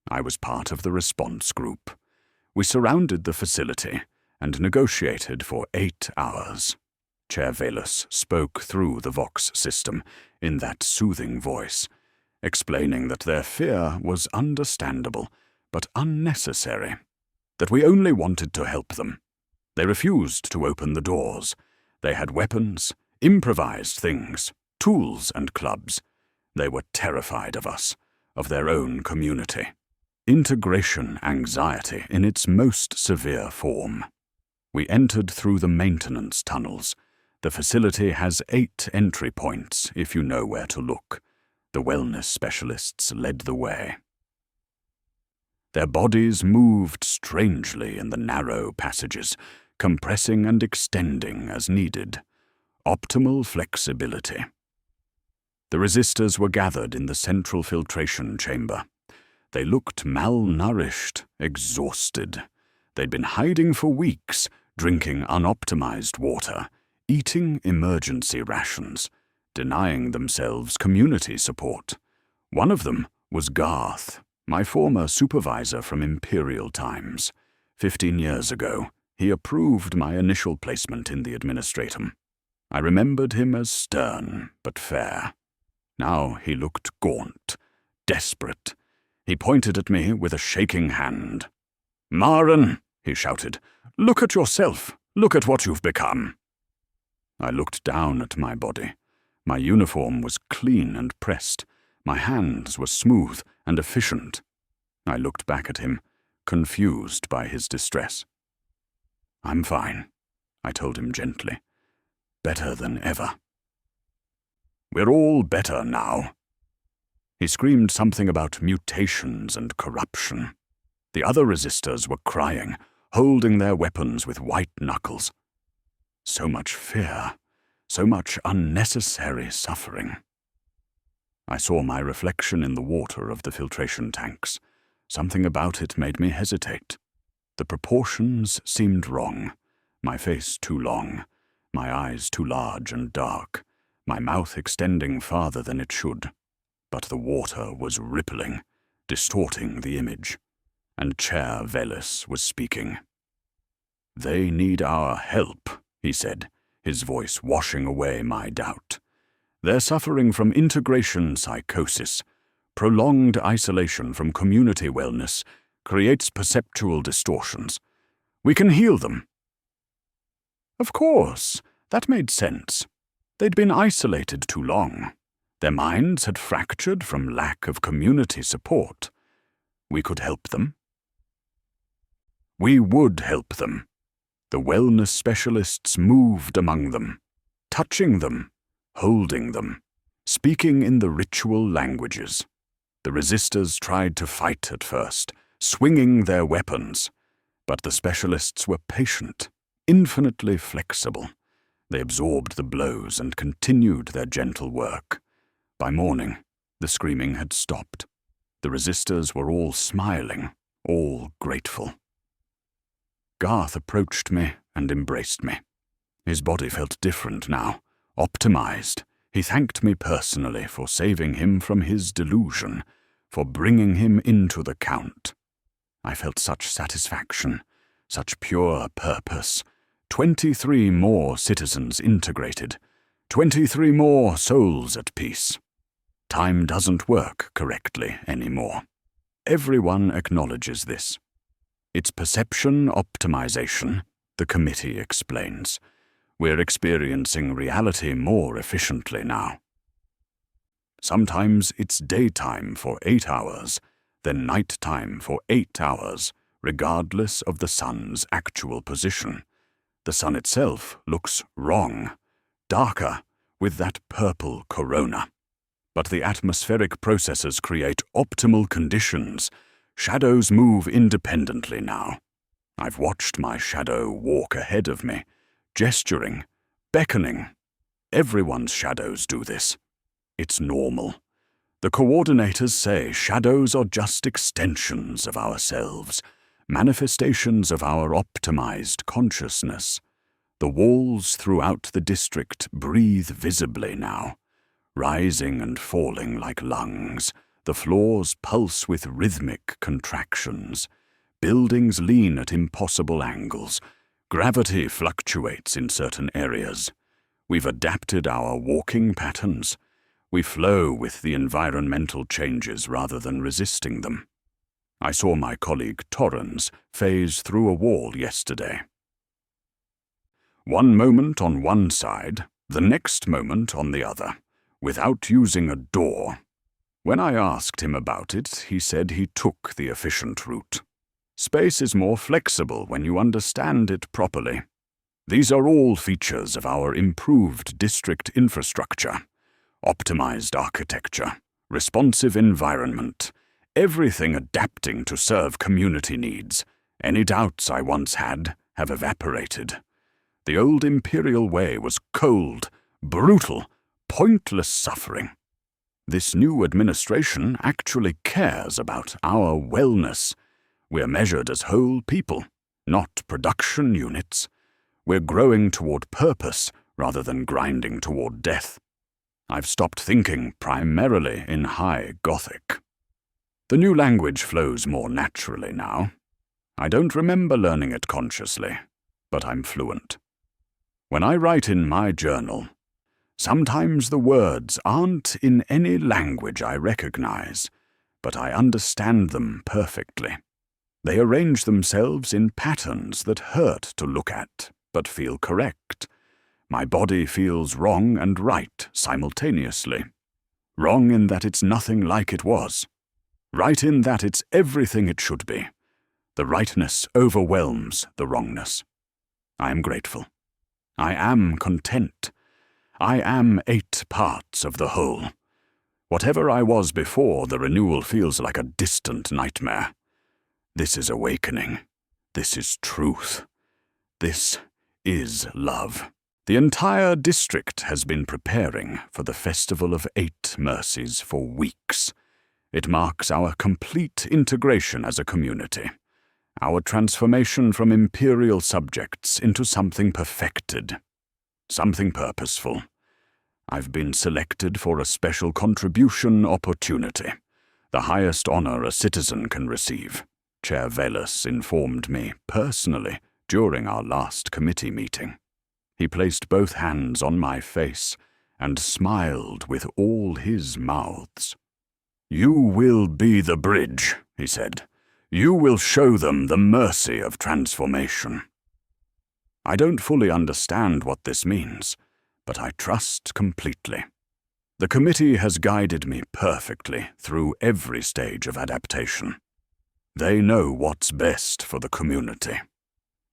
S1: I was part of the response group. We surrounded the facility and negotiated for 8 hours. Chair Valus spoke through the Vox system in that soothing voice, explaining that their fear was understandable but unnecessary, that we only wanted to help them. They refused to open the doors. They had weapons, improvised things, tools and clubs. They were terrified of us, of their own community. Integration anxiety in its most severe form. We entered through the maintenance tunnels. The facility has 8 entry points if you know where to look. The wellness specialists led the way. Their bodies moved strangely in the narrow passages, compressing and extending as needed. Optimal flexibility. The resistors were gathered in the central filtration chamber. They looked malnourished, exhausted. They'd been hiding for weeks, drinking unoptimized water, eating emergency rations, denying themselves community support. One of them was Garth, my former supervisor from Imperial times. 15 years ago, he approved my initial placement in the Administratum. I remembered him as stern but fair. Now he looked gaunt, desperate. He pointed at me with a shaking hand. "Maren," he shouted, "look at yourself. Look at what you've become." I looked down at my body. My uniform was clean and pressed. My hands were smooth and efficient. I looked back at him, confused by his distress. "I'm fine," I told him gently. "Better than ever." "We're all better now." He screamed something about mutations and corruption. The other resistors were crying, holding their weapons with white knuckles. So much fear, so much unnecessary suffering. I saw my reflection in the water of the filtration tanks. Something about it made me hesitate. The proportions seemed wrong. My face too long, my eyes too large and dark, my mouth extending farther than it should. But the water was rippling, distorting the image, and Chair Valus was speaking. "They need our help," he said, his voice washing away my doubt. "They're suffering from integration psychosis. Prolonged isolation from community wellness creates perceptual distortions. We can heal them." Of course, that made sense. They'd been isolated too long. Their minds had fractured from lack of community support. We could help them. We would help them. The wellness specialists moved among them, touching them, holding them, speaking in the ritual languages. The resistors tried to fight at first, swinging their weapons, but the specialists were patient, infinitely flexible. They absorbed the blows and continued their gentle work. By morning, the screaming had stopped. The resistors were all smiling, all grateful. Garth approached me and embraced me. His body felt different now, optimized. He thanked me personally for saving him from his delusion, for bringing him into the count. I felt such satisfaction, such pure purpose. 23 more citizens integrated, 23 more souls at peace. Time doesn't work correctly anymore. Everyone acknowledges this. It's perception optimization, the committee explains. We're experiencing reality more efficiently now. Sometimes it's daytime for 8 hours, then nighttime for 8 hours, regardless of the sun's actual position. The sun itself looks wrong, darker, with that purple corona. But the atmospheric processes create optimal conditions. Shadows move independently now. I've watched my shadow walk ahead of me, gesturing, beckoning. Everyone's shadows do this. It's normal. The coordinators say shadows are just extensions of ourselves, manifestations of our optimized consciousness. The walls throughout the district breathe visibly now, rising and falling like lungs. The floors pulse with rhythmic contractions. Buildings lean at impossible angles. Gravity fluctuates in certain areas. We've adapted our walking patterns. We flow with the environmental changes rather than resisting them. I saw my colleague Torrens phase through a wall yesterday. One moment on one side, the next moment on the other, without using a door. When I asked him about it, he said he took the efficient route. Space is more flexible when you understand it properly. These are all features of our improved district infrastructure, optimized architecture, responsive environment, everything adapting to serve community needs. Any doubts I once had have evaporated. The old Imperial way was cold, brutal, pointless suffering. This new administration actually cares about our wellness. We're measured as whole people, not production units. We're growing toward purpose rather than grinding toward death. I've stopped thinking primarily in High Gothic. The new language flows more naturally now. I don't remember learning it consciously, but I'm fluent. When I write in my journal, sometimes the words aren't in any language I recognize, but I understand them perfectly. They arrange themselves in patterns that hurt to look at, but feel correct. My body feels wrong and right simultaneously. Wrong in that it's nothing like it was. Right in that it's everything it should be. The rightness overwhelms the wrongness. I am grateful. I am content. I am 8 parts of the whole. Whatever I was before, the renewal feels like a distant nightmare. This is awakening. This is truth. This is love. The entire district has been preparing for the Festival of 8 Mercies for weeks. It marks our complete integration as a community, our transformation from Imperial subjects into something perfected, something purposeful. I've been selected for a special contribution opportunity, the highest honor a citizen can receive. Chair Velas informed me personally during our last committee meeting. He placed both hands on my face and smiled with all his mouths. "You will be the bridge," he said. "You will show them the mercy of transformation." I don't fully understand what this means, but I trust completely. The committee has guided me perfectly through every stage of adaptation. They know what's best for the community.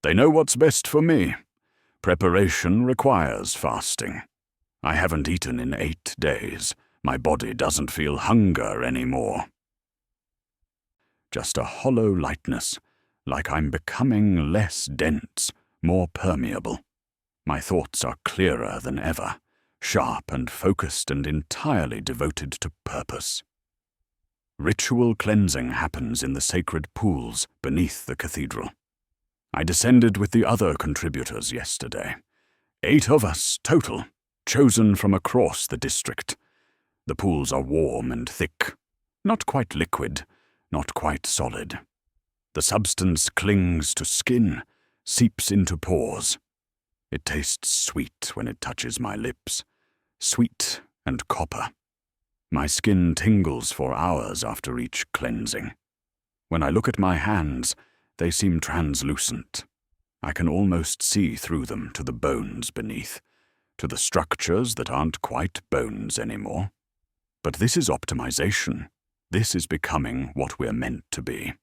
S1: They know what's best for me. Preparation requires fasting. I haven't eaten in 8 days. My body doesn't feel hunger anymore. Just a hollow lightness, like I'm becoming less dense, more permeable. My thoughts are clearer than ever, sharp and focused and entirely devoted to purpose. Ritual cleansing happens in the sacred pools beneath the cathedral. I descended with the other contributors yesterday. 8 of us total, chosen from across the district. The pools are warm and thick, not quite liquid, not quite solid. The substance clings to skin, seeps into pores. It tastes sweet when it touches my lips, sweet and copper. My skin tingles for hours after each cleansing. When I look at my hands, they seem translucent. I can almost see through them to the bones beneath, to the structures that aren't quite bones anymore. But this is optimization. This is becoming what we're meant to be.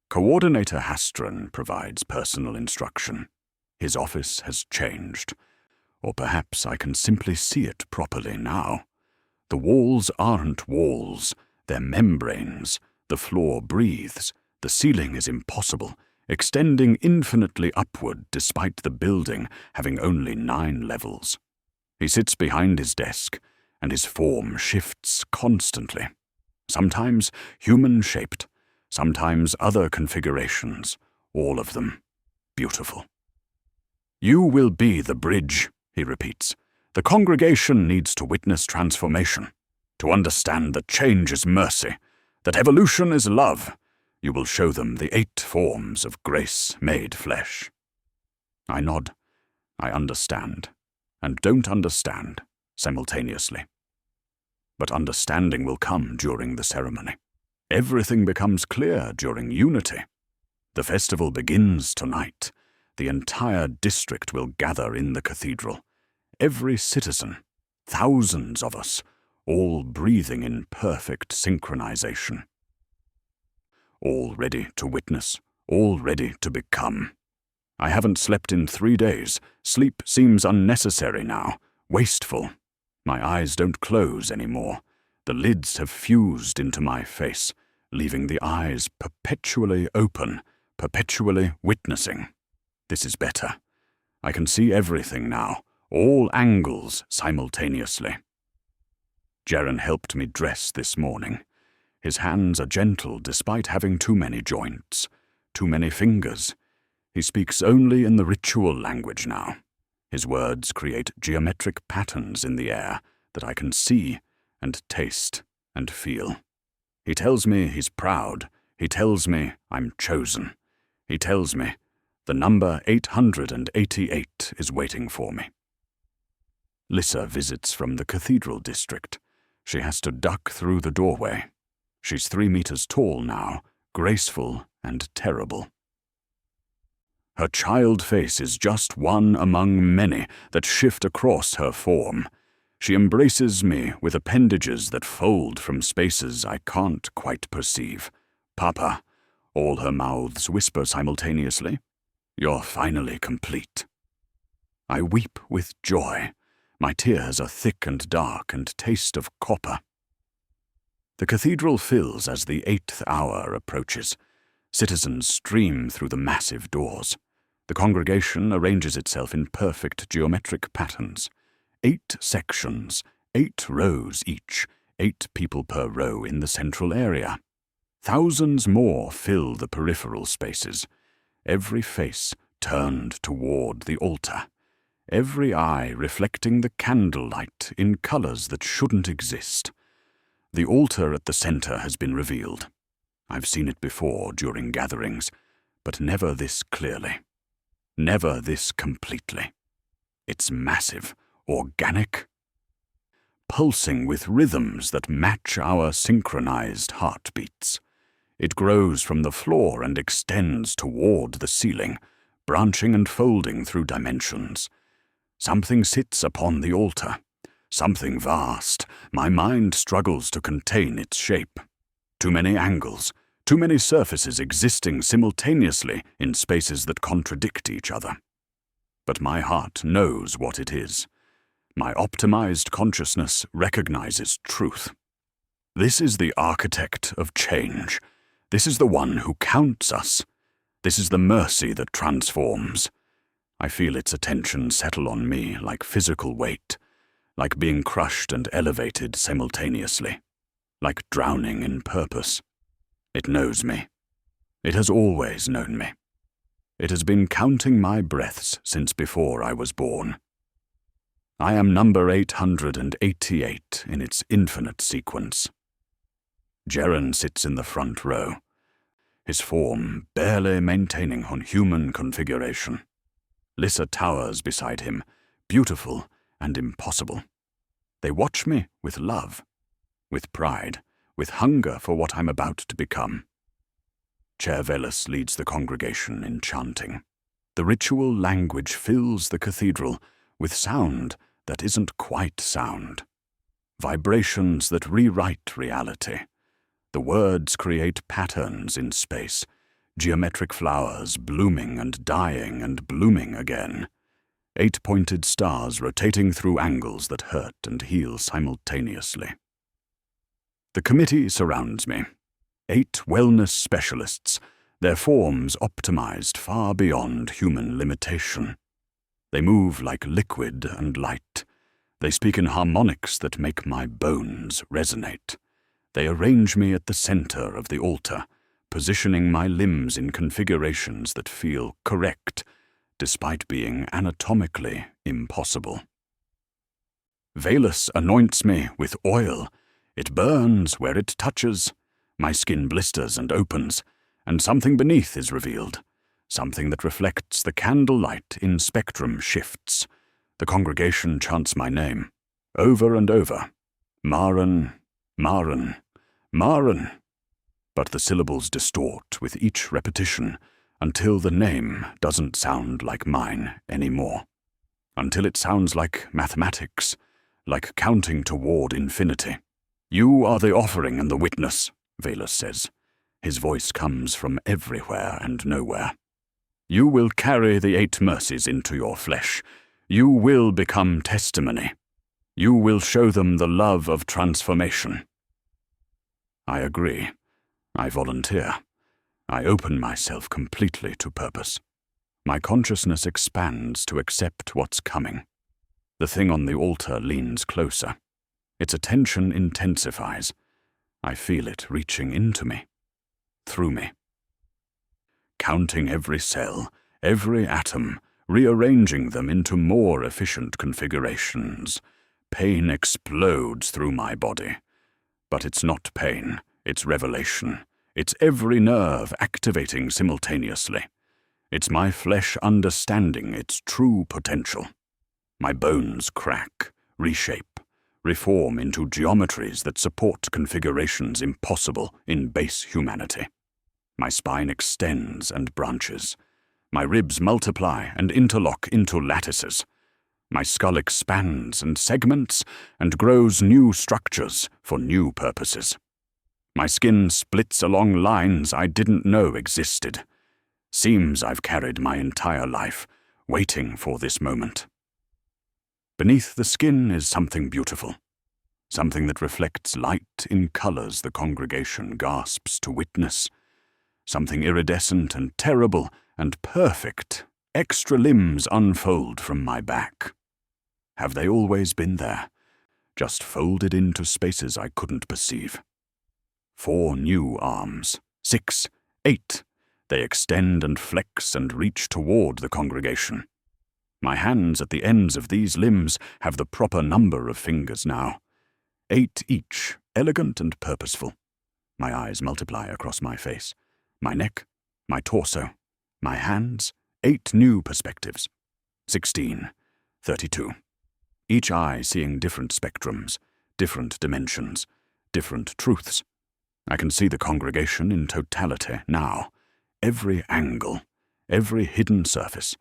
S1: Coordinator Hastron provides personal instruction. His office has changed. Or perhaps I can simply see it properly now. The walls aren't walls, they're membranes. The floor breathes. The ceiling is impossible, extending infinitely upward despite the building having only 9 levels. He sits behind his desk, and his form shifts constantly. Sometimes human-shaped, sometimes other configurations, all of them beautiful. "You will be the bridge," he repeats. "The congregation needs to witness transformation, to understand that change is mercy, that evolution is love. You will show them the 8 forms of grace made flesh." I nod. I understand. and don't understand simultaneously. But understanding will come during the ceremony. Everything becomes clear during unity. The festival begins tonight. The entire district will gather in the cathedral. Every citizen, thousands of us, all breathing in perfect synchronization. All ready to witness, all ready to become. I haven't slept in 3 days. Sleep seems unnecessary now, wasteful. My eyes don't close anymore. The lids have fused into my face, leaving the eyes perpetually open, perpetually witnessing. This is better. I can see everything now, all angles simultaneously. Jaren helped me dress this morning. His hands are gentle despite having too many joints, too many fingers. He speaks only in the ritual language now. His words create geometric patterns in the air that I can see and taste and feel. He tells me he's proud. He tells me I'm chosen. He tells me the number 888 is waiting for me. Lissa visits from the cathedral district. She has to duck through the doorway. She's 3 meters tall now, graceful and terrible. Her child face is just one among many that shift across her form. She embraces me with appendages that fold from spaces I can't quite perceive. Papa, all her mouths whisper simultaneously. You're finally complete. I weep with joy. My tears are thick and dark and taste of copper. The cathedral fills as the 8th hour approaches. Citizens stream through the massive doors. The congregation arranges itself in perfect geometric patterns. 8 sections, 8 rows each, 8 people per row in the central area. Thousands more fill the peripheral spaces, every face turned toward the altar, every eye reflecting the candlelight in colors that shouldn't exist. The altar at the center has been revealed. I've seen it before during gatherings, but never this clearly. Never this completely. It's massive, organic, pulsing with rhythms that match our synchronized heartbeats. It grows from the floor and extends toward the ceiling, branching and folding through dimensions. Something sits upon the altar, something vast. My mind struggles to contain its shape. Too many angles, too many surfaces existing simultaneously in spaces that contradict each other. But my heart knows what it is. My optimized consciousness recognizes truth. This is the architect of change. This is the one who counts us. This is the mercy that transforms. I feel its attention settle on me like physical weight, like being crushed and elevated simultaneously, like drowning in purpose. It knows me. It has always known me. It has been counting my breaths since before I was born. I am number 888 in its infinite sequence. Jaren sits in the front row, his form barely maintaining on human configuration. Lissa towers beside him, beautiful and impossible. They watch me with love, with pride, with hunger for what I'm about to become. Chair Velas leads the congregation in chanting. The ritual language fills the cathedral with sound that isn't quite sound. Vibrations that rewrite reality. The words create patterns in space, geometric flowers blooming and dying and blooming again. 8-pointed stars rotating through angles that hurt and heal simultaneously. The committee surrounds me. 8 wellness specialists, their forms optimized far beyond human limitation. They move like liquid and light. They speak in harmonics that make my bones resonate. They arrange me at the center of the altar, positioning my limbs in configurations that feel correct, despite being anatomically impossible. Velas anoints me with oil. It burns where it touches. My skin blisters and opens, and something beneath is revealed, something that reflects the candlelight in spectrum shifts. The congregation chants my name, over and over. Maren, Maren, Maren. But the syllables distort with each repetition until the name doesn't sound like mine anymore. Until it sounds like mathematics, like counting toward infinity. You are the offering and the witness, Valus says. His voice comes from everywhere and nowhere. You will carry the 8 mercies into your flesh. You will become testimony. You will show them the love of transformation. I agree. I volunteer. I open myself completely to purpose. My consciousness expands to accept what's coming. The thing on the altar leans closer. Its attention intensifies. I feel it reaching into me, through me. Counting every cell, every atom, rearranging them into more efficient configurations. Pain explodes through my body. But it's not pain, it's revelation. It's every nerve activating simultaneously. It's my flesh understanding its true potential. My bones crack, reshape, reform into geometries that support configurations impossible in base humanity. My spine extends and branches. My ribs multiply and interlock into lattices. My skull expands and segments and grows new structures for new purposes. My skin splits along lines I didn't know existed. Seams I've carried my entire life, waiting for this moment. Beneath the skin is something beautiful. Something that reflects light in colors the congregation gasps to witness. Something iridescent and terrible and perfect. Extra limbs unfold from my back. Have they always been there, just folded into spaces I couldn't perceive? 4 new arms, 6, 8. They extend and flex and reach toward the congregation. My hands at the ends of these limbs have the proper number of fingers now. 8 each, elegant and purposeful. My eyes multiply across my face, my neck, my torso, my hands, 8 new perspectives. 16, 32. Each eye seeing different spectrums, different dimensions, different truths. I can see the congregation in totality now. Every angle, every hidden surface,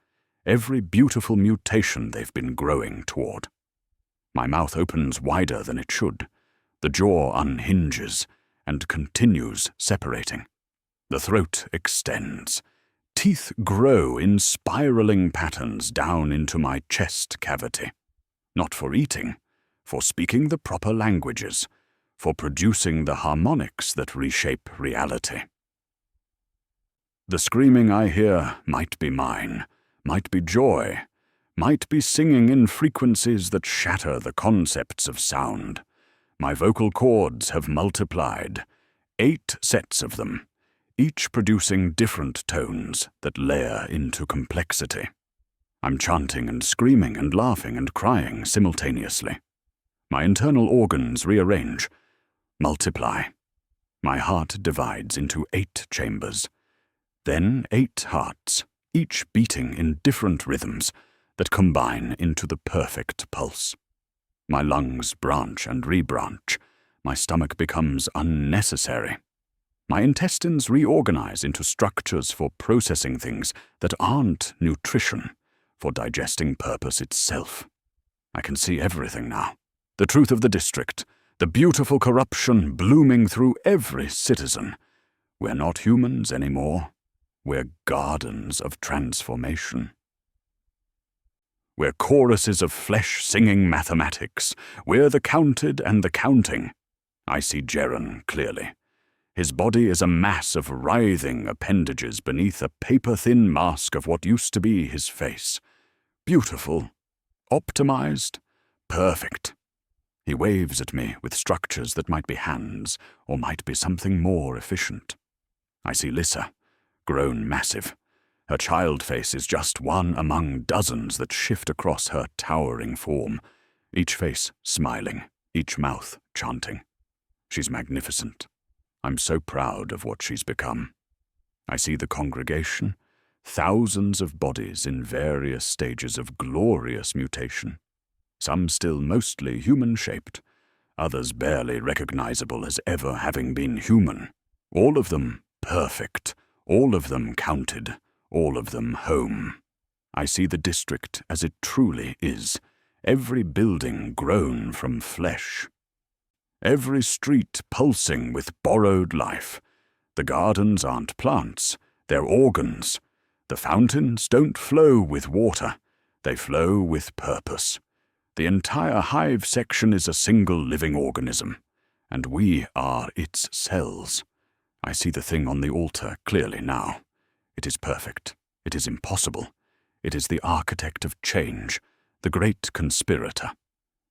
S1: every beautiful mutation they've been growing toward. My mouth opens wider than it should. The jaw unhinges and continues separating. The throat extends. Teeth grow in spiraling patterns down into my chest cavity. Not for eating, for speaking the proper languages, for producing the harmonics that reshape reality. The screaming I hear might be mine, might be joy, might be singing in frequencies that shatter the concepts of sound. My vocal cords have multiplied, 8 sets of them, each producing different tones that layer into complexity. I'm chanting and screaming and laughing and crying simultaneously. My internal organs rearrange, multiply. My heart divides into 8 chambers, then 8 hearts, each beating in different rhythms that combine into the perfect pulse. My lungs branch and rebranch. My stomach becomes unnecessary. My intestines reorganize into structures for processing things that aren't nutrition, for digesting purpose itself. I can see everything now. The truth of the district, the beautiful corruption blooming through every citizen. We're not humans anymore. We're gardens of transformation. We're choruses of flesh-singing mathematics. We're the counted and the counting. I see Jeren clearly. His body is a mass of writhing appendages beneath a paper-thin mask of what used to be his face. Beautiful, optimized, perfect. He waves at me with structures that might be hands or might be something more efficient. I see Lissa, grown massive. Her child face is just one among dozens that shift across her towering form, each face smiling, each mouth chanting. She's magnificent. I'm so proud of what she's become. I see the congregation, Thousands of bodies in various stages of glorious mutation. Some still mostly human-shaped, others barely recognizable as ever having been human. All of them perfect, all of them counted, all of them home. I see the district as it truly is, every building grown from flesh. Every street pulsing with borrowed life. The gardens aren't plants, they're organs. The fountains don't flow with water, they flow with purpose. The entire Hive section is a single living organism, and we are its cells. I see the thing on the altar clearly now. It is perfect. It is impossible. It is the architect of change, the great conspirator,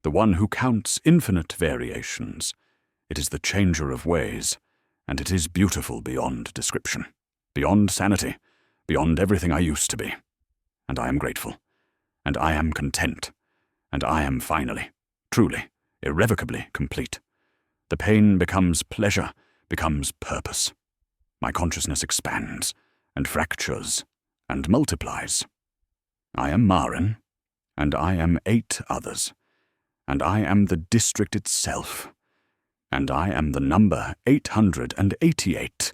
S1: the one who counts infinite variations. It is the changer of ways, and it is beautiful beyond description, beyond sanity, beyond everything I used to be. And I am grateful, and I am content, and I am finally, truly, irrevocably complete. The pain becomes pleasure, becomes purpose. My consciousness expands, and fractures, and multiplies. I am Maren, and I am 8 others, and I am the district itself, and I am the number 888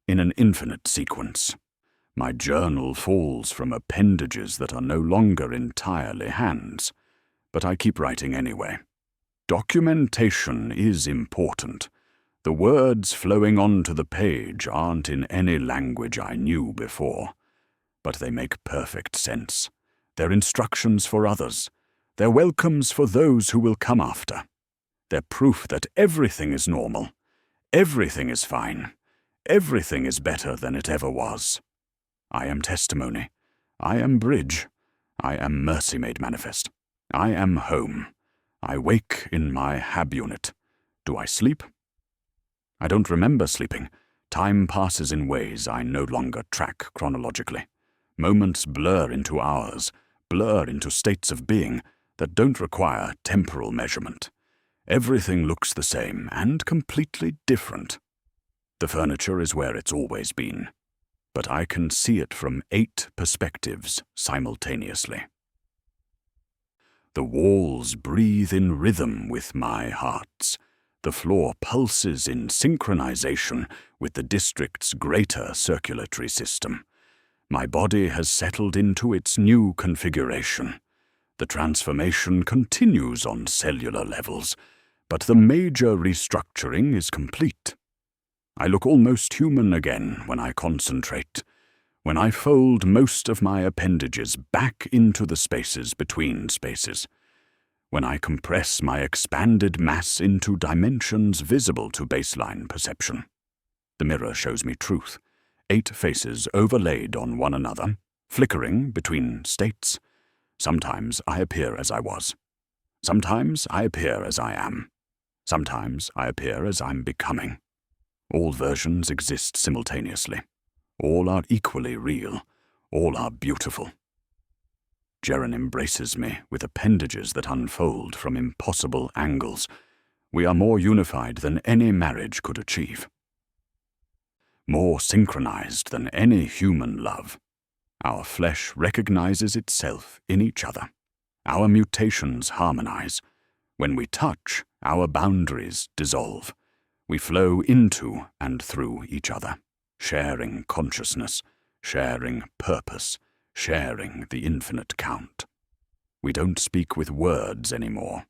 S1: in an infinite sequence. My journal falls from appendages that are no longer entirely hands, but I keep writing anyway. Documentation is important. The words flowing onto the page aren't in any language I knew before, but they make perfect sense. They're instructions for others. They're welcomes for those who will come after. They're proof that everything is normal. Everything is fine. Everything is better than it ever was. I am testimony. I am bridge. I am mercy made manifest. I am home. I wake in my hab unit. Do I sleep? I don't remember sleeping. Time passes in ways I no longer track chronologically. Moments blur into hours, blur into states of being that don't require temporal measurement. Everything looks the same and completely different. The furniture is where it's always been, but I can see it from 8 perspectives simultaneously. The walls breathe in rhythm with my hearts. The floor pulses in synchronization with the district's greater circulatory system. My body has settled into its new configuration. The transformation continues on cellular levels, but the major restructuring is complete. I look almost human again when I concentrate, when I fold most of my appendages back into the spaces between spaces, when I compress my expanded mass into dimensions visible to baseline perception. The mirror shows me truth. 8 faces overlaid on one another, flickering between states. Sometimes I appear as I was. Sometimes I appear as I am. Sometimes I appear as I'm becoming. All versions exist simultaneously. All are equally real. All are beautiful. Jeren embraces me with appendages that unfold from impossible angles. We are more unified than any marriage could achieve. More synchronized than any human love. Our flesh recognizes itself in each other. Our mutations harmonize. When we touch, our boundaries dissolve. We flow into and through each other, sharing consciousness, sharing purpose, sharing the infinite count. We don't speak with words anymore.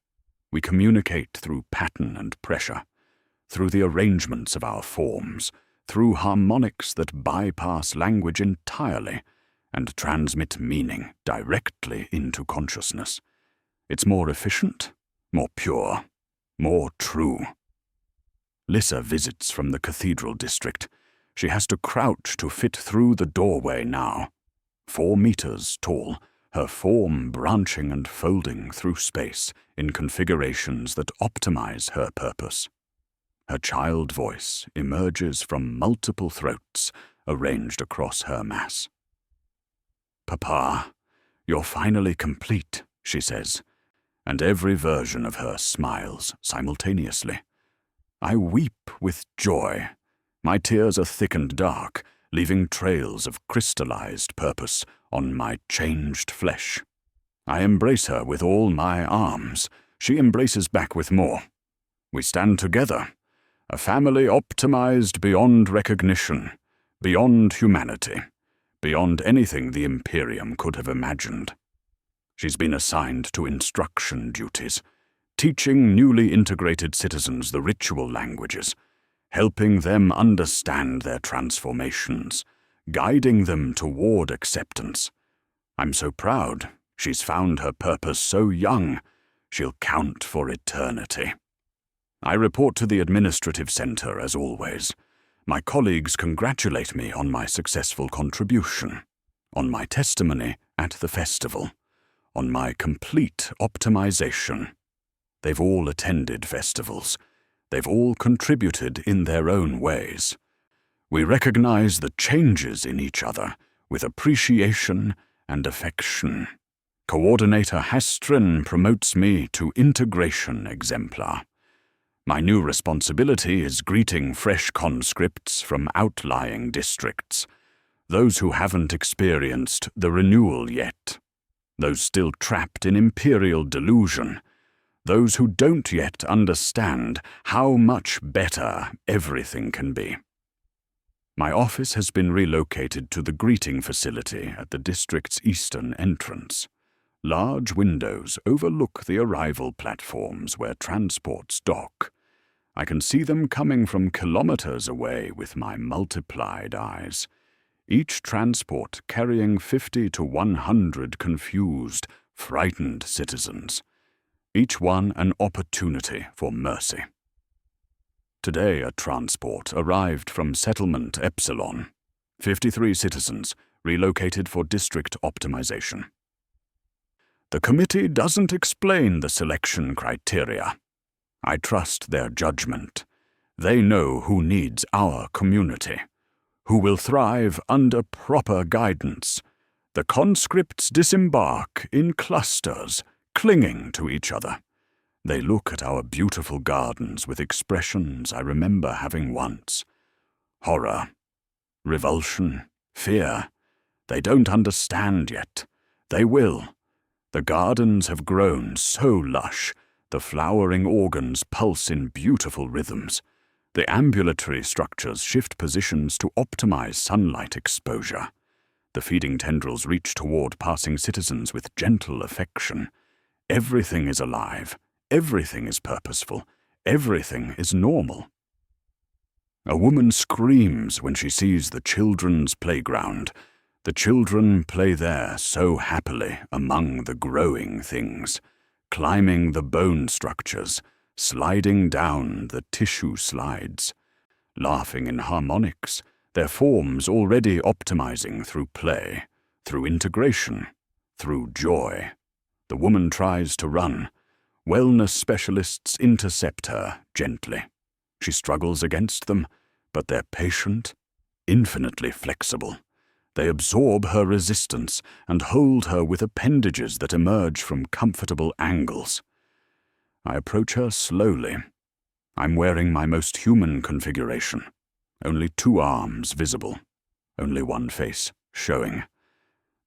S1: We communicate through pattern and pressure, through the arrangements of our forms, through harmonics that bypass language entirely and transmit meaning directly into consciousness. It's more efficient, more pure, more true. Lissa visits from the cathedral district. She has to crouch to fit through the doorway now. 4 meters tall, her form branching and folding through space in configurations that optimize her purpose. Her child voice emerges from multiple throats arranged across her mass. "Papa, you're finally complete," she says, and every version of her smiles simultaneously. I weep with joy. My tears are thick and dark, leaving trails of crystallized purpose on my changed flesh. I embrace her with all my arms. She embraces back with more. We stand together, a family optimized beyond recognition, beyond humanity, beyond anything the Imperium could have imagined. She's been assigned to instruction duties, teaching newly integrated citizens the ritual languages, helping them understand their transformations, guiding them toward acceptance. I'm so proud she's found her purpose so young, she'll count for eternity. I report to the administrative center as always. My colleagues congratulate me on my successful contribution, on my testimony at the festival, on my complete optimization. They've all attended festivals. They've all contributed in their own ways. We recognize the changes in each other with appreciation and affection. Coordinator Hastrin promotes me to Integration Exemplar. My new responsibility is greeting fresh conscripts from outlying districts, those who haven't experienced the renewal yet, those still trapped in Imperial delusion, those who don't yet understand how much better everything can be. My office has been relocated to the greeting facility at the district's eastern entrance. Large windows overlook the arrival platforms where transports dock. I can see them coming from kilometers away with my multiplied eyes. Each transport carrying 50 to 100 confused, frightened citizens. Each one an opportunity for mercy. Today a transport arrived from Settlement Epsilon. 53 citizens relocated for district optimization. The committee doesn't explain the selection criteria. I trust their judgment. They know who needs our community, who will thrive under proper guidance. The conscripts disembark in clusters, clinging to each other. They look at our beautiful gardens with expressions I remember having once. Horror, revulsion, fear. They don't understand yet. They will. The gardens have grown so lush. The flowering organs pulse in beautiful rhythms. The ambulatory structures shift positions to optimize sunlight exposure. The feeding tendrils reach toward passing citizens with gentle affection. Everything is alive. Everything is purposeful. Everything is normal. A woman screams when she sees the children's playground. The children play there so happily among the growing things, climbing the bone structures, sliding down the tissue slides, laughing in harmonics, their forms already optimizing through play, through integration, through joy. The woman tries to run. Wellness specialists intercept her gently. She struggles against them, but they're patient, infinitely flexible. They absorb her resistance and hold her with appendages that emerge from comfortable angles. I approach her slowly. I'm wearing my most human configuration. Only 2 arms visible. Only one face showing.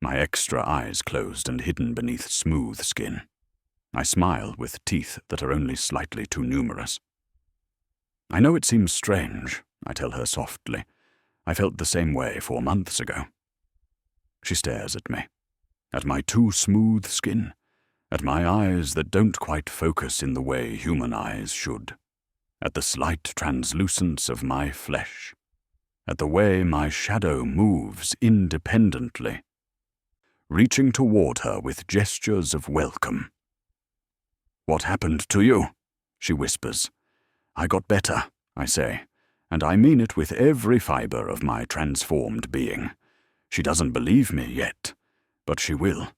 S1: My extra eyes closed and hidden beneath smooth skin. I smile with teeth that are only slightly too numerous. I know it seems strange, I tell her softly. I felt the same way 4 months ago. She stares at me, at my too smooth skin, at my eyes that don't quite focus in the way human eyes should, at the slight translucence of my flesh, at the way my shadow moves independently, reaching toward her with gestures of welcome. "What happened to you?" she whispers. "I got better," I say, and I mean it with every fiber of my transformed being. She doesn't believe me yet, but she will.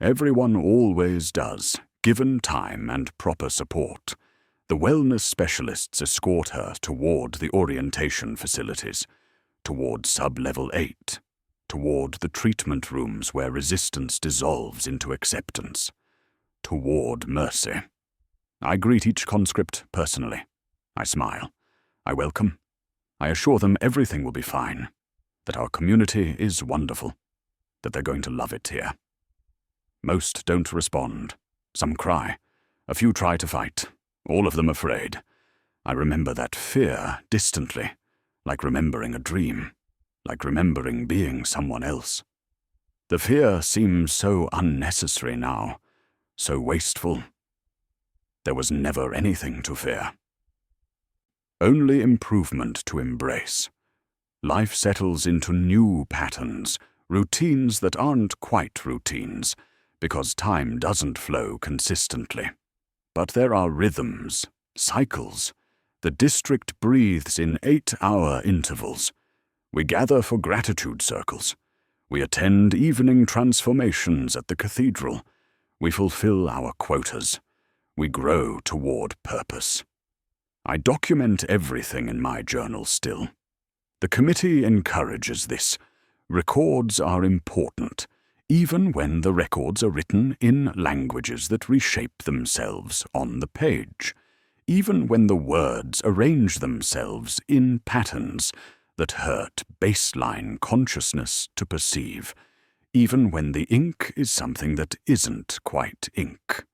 S1: Everyone always does, given time and proper support. The wellness specialists escort her toward the orientation facilities, toward sub-level 8, toward the treatment rooms where resistance dissolves into acceptance, toward mercy. I greet each conscript personally. I smile. I welcome. I assure them everything will be fine. that our community is wonderful, that they're going to love it here. Most don't respond. Some cry. A few try to fight. All of them afraid. I remember that fear distantly, like remembering a dream, like remembering being someone else. The fear seems so unnecessary now, so wasteful. There was never anything to fear. Only improvement to embrace. Life settles into new patterns, routines that aren't quite routines, because time doesn't flow consistently. But there are rhythms, cycles. The district breathes in 8-hour intervals. We gather for gratitude circles. We attend evening transformations at the cathedral. We fulfill our quotas. We grow toward purpose. I document everything in my journal still. The committee encourages this. Records are important, even when the records are written in languages that reshape themselves on the page, even when the words arrange themselves in patterns that hurt baseline consciousness to perceive, even when the ink is something that isn't quite ink.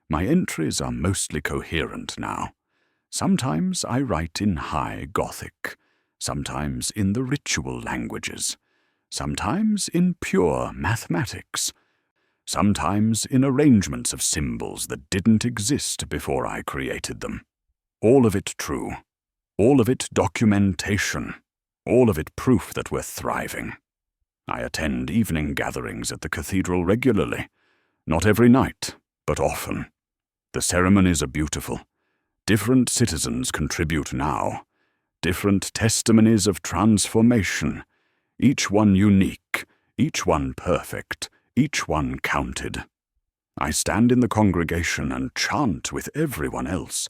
S1: My entries are mostly coherent now. Sometimes I write in High Gothic, sometimes in the ritual languages, sometimes in pure mathematics, sometimes in arrangements of symbols that didn't exist before I created them. All of it true, all of it documentation, all of it proof that we're thriving. I attend evening gatherings at the cathedral regularly, not every night, but often. The ceremonies are beautiful. Different citizens contribute now, different testimonies of transformation, each one unique, each one perfect, each one counted. I stand in the congregation and chant with everyone else.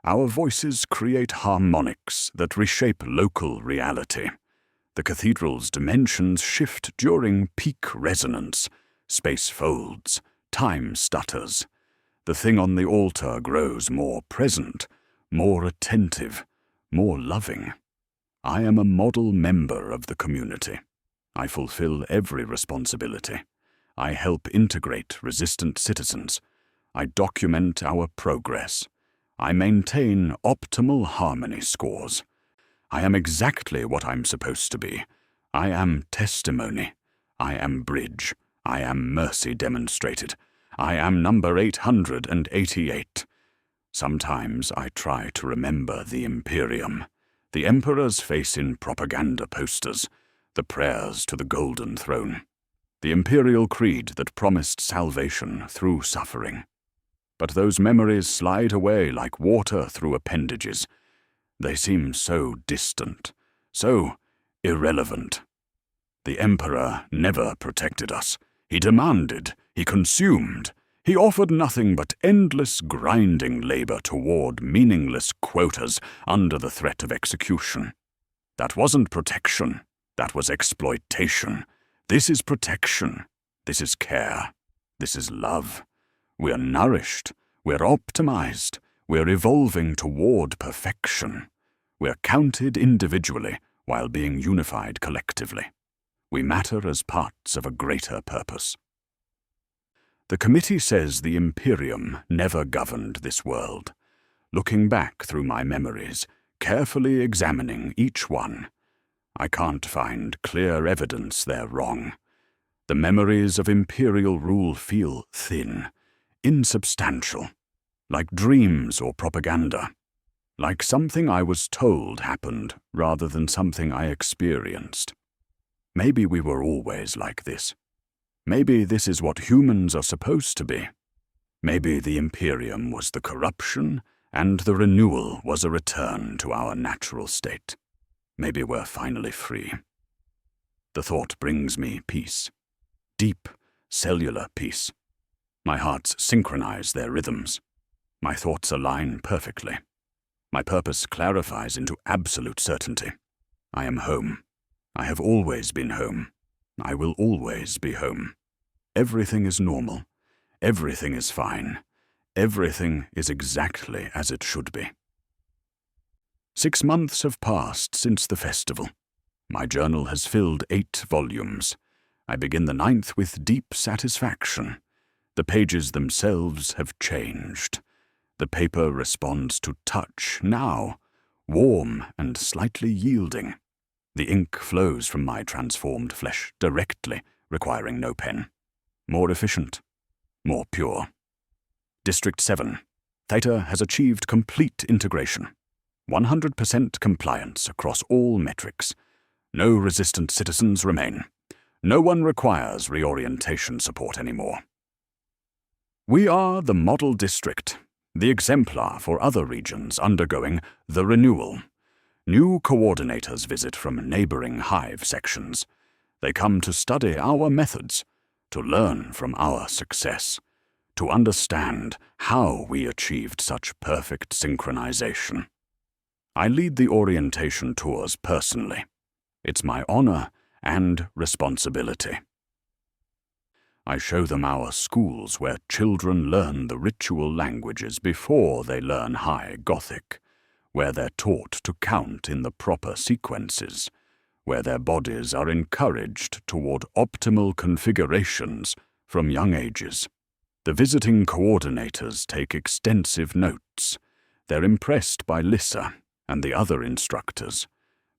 S1: Our voices create harmonics that reshape local reality. The cathedral's dimensions shift during peak resonance. Space folds, time stutters. The thing on the altar grows more present, more attentive, more loving. I am a model member of the community. I fulfill every responsibility. I help integrate resistant citizens. I document our progress. I maintain optimal harmony scores. I am exactly what I'm supposed to be. I am testimony. I am bridge. I am mercy demonstrated. I am number 888. Sometimes I try to remember the Imperium, the Emperor's face in propaganda posters, the prayers to the Golden Throne, the Imperial creed that promised salvation through suffering. But those memories slide away like water through appendages. They seem so distant, so irrelevant. The Emperor never protected us. He demanded, he consumed. He offered nothing but endless grinding labor toward meaningless quotas under the threat of execution. That wasn't protection. That was exploitation. This is protection. This is care. This is love. We're nourished. We're optimized. We're evolving toward perfection. We're counted individually while being unified collectively. We matter as parts of a greater purpose. The committee says the Imperium never governed this world. Looking back through my memories, carefully examining each one, I can't find clear evidence they're wrong. The memories of Imperial rule feel thin, insubstantial, like dreams or propaganda, like something I was told happened rather than something I experienced. Maybe we were always like this. Maybe this is what humans are supposed to be. Maybe the Imperium was the corruption and the renewal was a return to our natural state. Maybe we're finally free. The thought brings me peace. Deep, cellular peace. My hearts synchronize their rhythms. My thoughts align perfectly. My purpose clarifies into absolute certainty. I am home. I have always been home. I will always be home. Everything is normal. Everything is fine. Everything is exactly as it should be. 6 months have passed since the festival. My journal has filled 8 volumes. I begin the 9th with deep satisfaction. The pages themselves have changed. The paper responds to touch now, warm and slightly yielding. The ink flows from my transformed flesh directly, requiring no pen. More efficient, more pure. District 7. Theta has achieved complete integration. 100% compliance across all metrics. No resistant citizens remain. No one requires reorientation support anymore. We are the model district, the exemplar for other regions undergoing the renewal. New coordinators visit from neighboring Hive sections. They come to study our methods, to learn from our success, to understand how we achieved such perfect synchronization. I lead the orientation tours personally. It's my honor and responsibility. I show them our schools where children learn the ritual languages before they learn High Gothic, where they're taught to count in the proper sequences, where their bodies are encouraged toward optimal configurations from young ages. The visiting coordinators take extensive notes. They're impressed by Lissa and the other instructors,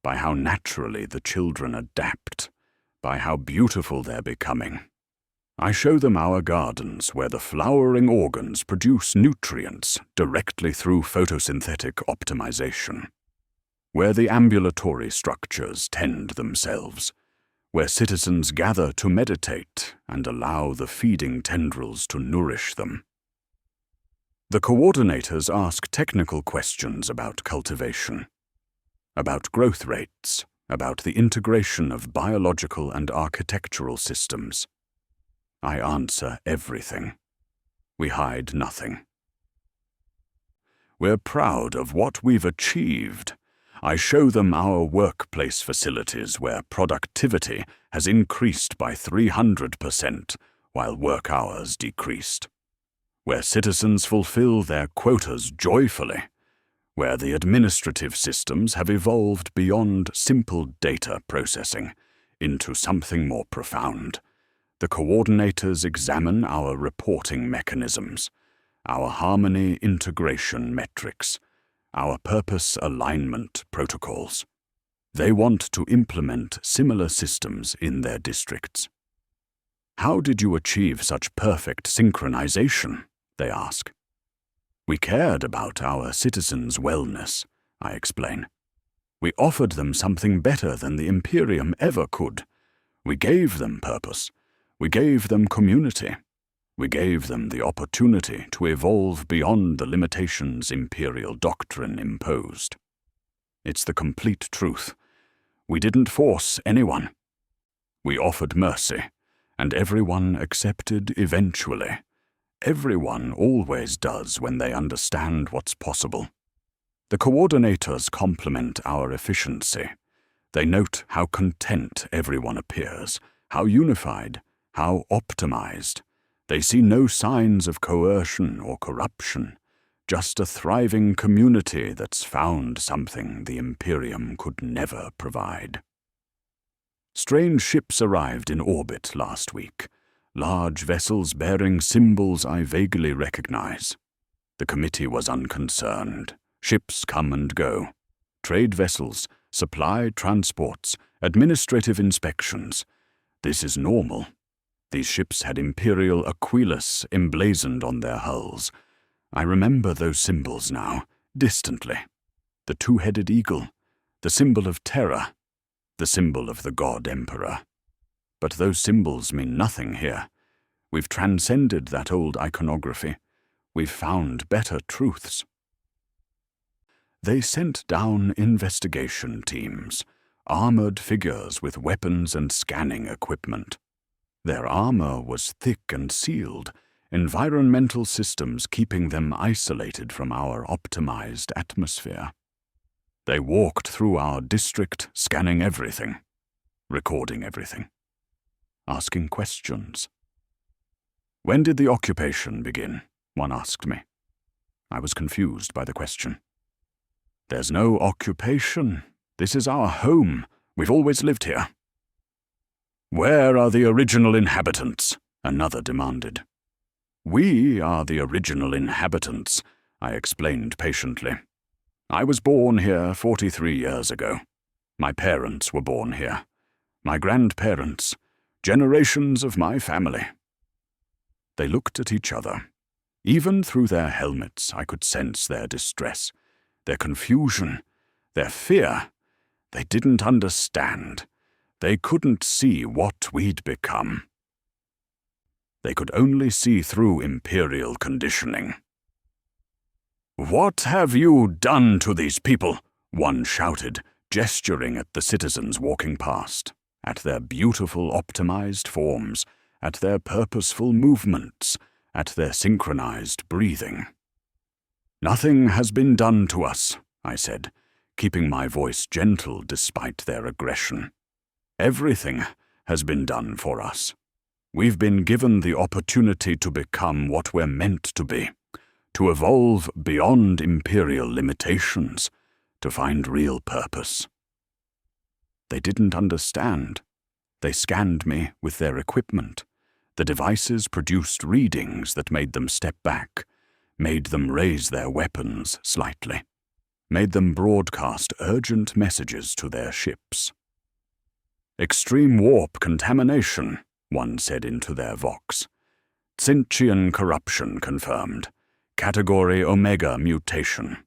S1: by how naturally the children adapt, by how beautiful they're becoming. I show them our gardens where the flowering organs produce nutrients directly through photosynthetic optimization, where the ambulatory structures tend themselves, where citizens gather to meditate and allow the feeding tendrils to nourish them. The coordinators ask technical questions about cultivation, about growth rates, about the integration of biological and architectural systems. I answer everything. We hide nothing. We're proud of what we've achieved. I show them our workplace facilities where productivity has increased by 300% while work hours decreased, where citizens fulfill their quotas joyfully, where the administrative systems have evolved beyond simple data processing into something more profound. The coordinators examine our reporting mechanisms, our harmony integration metrics, our purpose alignment protocols. They want to implement similar systems in their districts. How did you achieve such perfect synchronization? They ask. We cared about our citizens' wellness, I explain. We offered them something better than the Imperium ever could. We gave them purpose. We gave them community. We gave them the opportunity to evolve beyond the limitations Imperial doctrine imposed. It's the complete truth. We didn't force anyone. We offered mercy, and everyone accepted eventually. Everyone always does when they understand what's possible. The coordinators compliment our efficiency. They note how content everyone appears, how unified, how optimized. They see no signs of coercion or corruption, just a thriving community that's found something the Imperium could never provide. Strange ships arrived in orbit last week, large vessels bearing symbols I vaguely recognize. The committee was unconcerned. Ships come and go. Trade vessels, supply transports, administrative inspections. This is normal. These ships had Imperial Aquilus emblazoned on their hulls. I remember those symbols now, distantly. The two-headed eagle, the symbol of terror, the symbol of the God Emperor. But those symbols mean nothing here. We've transcended that old iconography. We've found better truths. They sent down investigation teams, armored figures with weapons and scanning equipment. Their armor was thick and sealed, environmental systems keeping them isolated from our optimized atmosphere. They walked through our district, scanning everything, recording everything, asking questions. When did the occupation begin? One asked me. I was confused by the question. There's no occupation. This is our home, We've always lived here." "Where are the original inhabitants?" another demanded. "We are the original inhabitants," I explained patiently. "I was born here 43 years ago. My parents were born here. My grandparents, generations of my family." They looked at each other. Even through their helmets, I could sense their distress, their confusion, their fear. They didn't understand. They couldn't see what we'd become. They could only see through Imperial conditioning. "What have you done to these people?" one shouted, gesturing at the citizens walking past, at their beautiful optimized forms, at their purposeful movements, at their synchronized breathing. "Nothing has been done to us," I said, keeping my voice gentle despite their aggression. "Everything has been done for us. We've been given the opportunity to become what we're meant to be, to evolve beyond Imperial limitations, to find real purpose." They didn't understand. They scanned me with their equipment. The devices produced readings that made them step back, made them raise their weapons slightly, made them broadcast urgent messages to their ships. "Extreme warp contamination," one said into their vox. "Tzeentchian corruption confirmed. Category Omega mutation."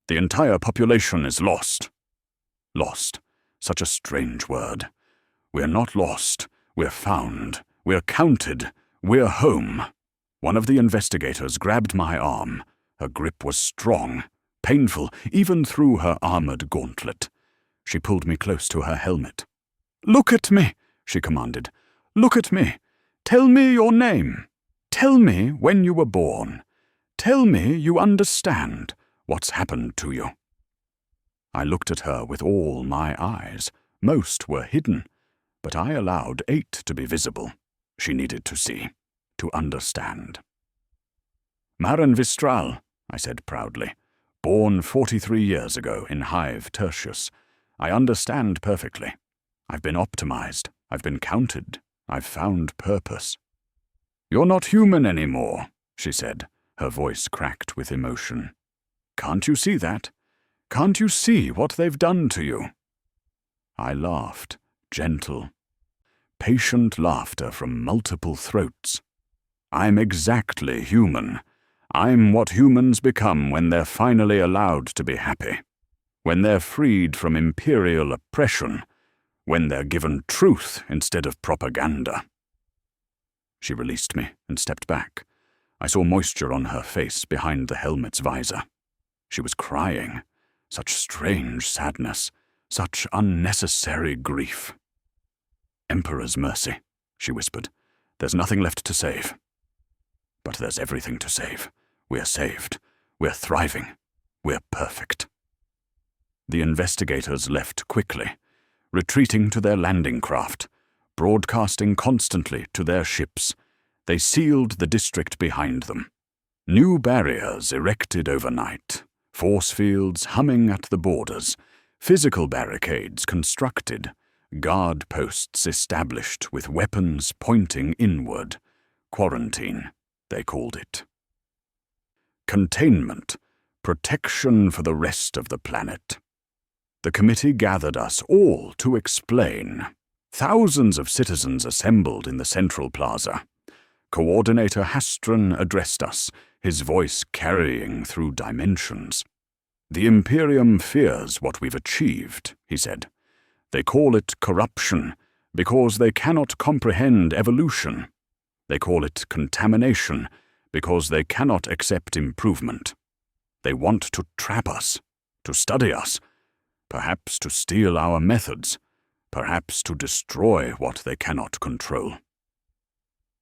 S1: "The entire population is lost." Lost. Such a strange word. We're not lost. We're found. We're counted. We're home. One of the investigators grabbed my arm. Her grip was strong, painful, even through her armored gauntlet. She pulled me close to her helmet. "Look at me," she commanded. "Look at me. Tell me your name. Tell me when you were born. Tell me you understand what's happened to you." I looked at her with all my eyes. Most were hidden, but I allowed 8 to be visible. She needed to see, to understand. "Maren Vistral," I said proudly, "born 43 years ago in Hive, Tertius. I understand perfectly. I've been optimized. I've been counted. I've found purpose." "You're not human anymore," she said, her voice cracked with emotion. "Can't you see that? Can't you see what they've done to you?" I laughed, gentle. Patient laughter from multiple throats. "I'm exactly human. I'm what humans become when they're finally allowed to be happy. When they're freed from Imperial oppression. When they're given truth instead of propaganda." She released me and stepped back. I saw moisture on her face behind the helmet's visor. She was crying. Such strange sadness. Such unnecessary grief. "Emperor's mercy," she whispered. "There's nothing left to save." "But there's everything to save. We're saved. We're thriving. We're perfect." The investigators left quickly, retreating to their landing craft, broadcasting constantly to their ships. They sealed the district behind them. New barriers erected overnight, force fields humming at the borders, physical barricades constructed, guard posts established with weapons pointing inward. Quarantine, they called it. Containment, protection for the rest of the planet. The committee gathered us all to explain. Thousands of citizens assembled in the central plaza. Coordinator Hastron addressed us, his voice carrying through dimensions. "The Imperium fears what we've achieved," he said. "They call it corruption because they cannot comprehend evolution. They call it contamination because they cannot accept improvement. They want to trap us, to study us, perhaps to steal our methods, perhaps to destroy what they cannot control."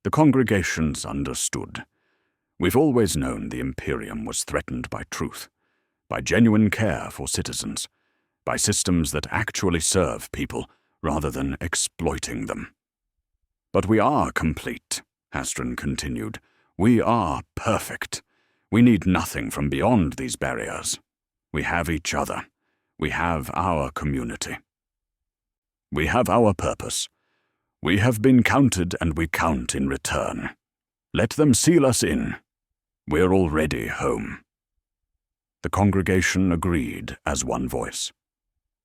S1: The congregations understood. We've always known the Imperium was threatened by truth, by genuine care for citizens, by systems that actually serve people rather than exploiting them. "But we are complete," Hastron continued. "We are perfect. We need nothing from beyond these barriers. We have each other. We have our community. We have our purpose. We have been counted and we count in return. Let them seal us in. We're already home." The congregation agreed as one voice.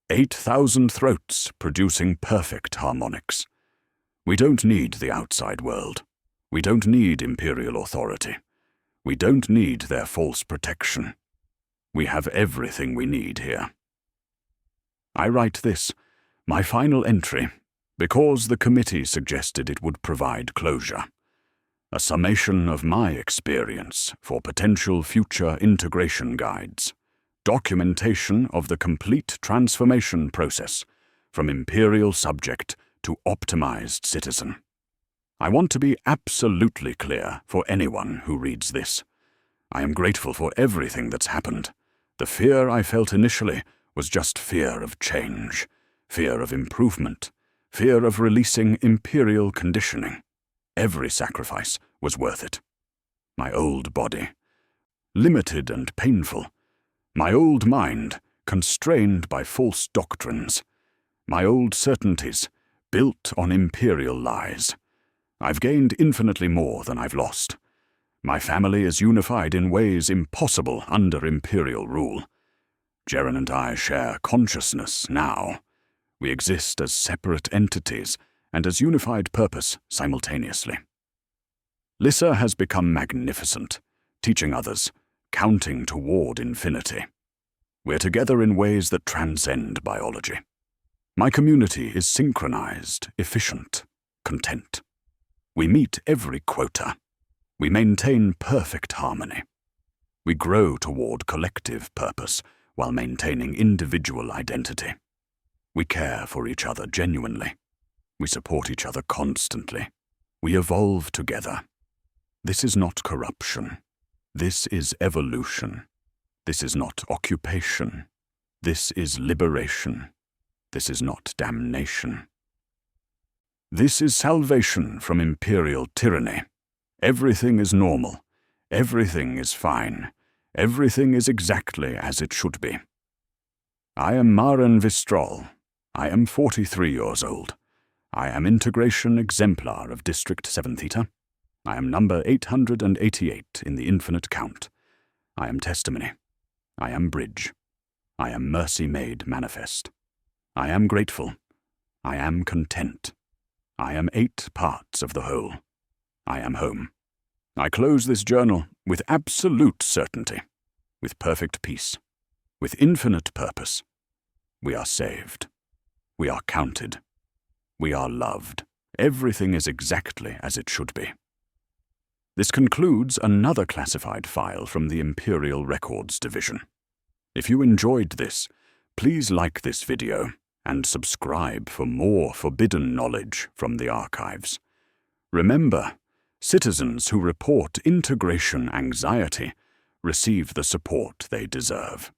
S1: 8,000 throats producing perfect harmonics. We don't need the outside world. We don't need Imperial authority. We don't need their false protection. We have everything we need here. I write this, my final entry, because the committee suggested it would provide closure. A summation of my experience for potential future integration guides. Documentation of the complete transformation process from Imperial subject to optimized citizen. I want to be absolutely clear for anyone who reads this. I am grateful for everything that's happened. The fear I felt initially was just fear of change, fear of improvement, fear of releasing Imperial conditioning. Every sacrifice was worth it. My old body, limited and painful. My old mind, constrained by false doctrines. My old certainties, built on Imperial lies. I've gained infinitely more than I've lost. My family is unified in ways impossible under Imperial rule. Jaren and I share consciousness now. We exist as separate entities and as unified purpose simultaneously. Lissa has become magnificent, teaching others, counting toward infinity. We're together in ways that transcend biology. My community is synchronized, efficient, content. We meet every quota. We maintain perfect harmony. We grow toward collective purpose while maintaining individual identity. We care for each other genuinely. We support each other constantly. We evolve together. This is not corruption. This is evolution. This is not occupation. This is liberation. This is not damnation. This is salvation from Imperial tyranny. Everything is normal. Everything is fine. Everything is exactly as it should be. I am Maren Vistral. I am 43 years old. I am Integration Exemplar of District 7 Theta. I am number 888 in the infinite count. I am Testimony. I am Bridge. I am Mercy Made Manifest. I am grateful. I am content. I am 8 parts of the whole. I am home. I close this journal with absolute certainty, with perfect peace, with infinite purpose. We are saved. We are counted. We are loved. Everything is exactly as it should be. This concludes another classified file from the Imperial Records Division. If you enjoyed this, please like this video and subscribe for more forbidden knowledge from the archives. Remember, citizens who report integration anxiety receive the support they deserve.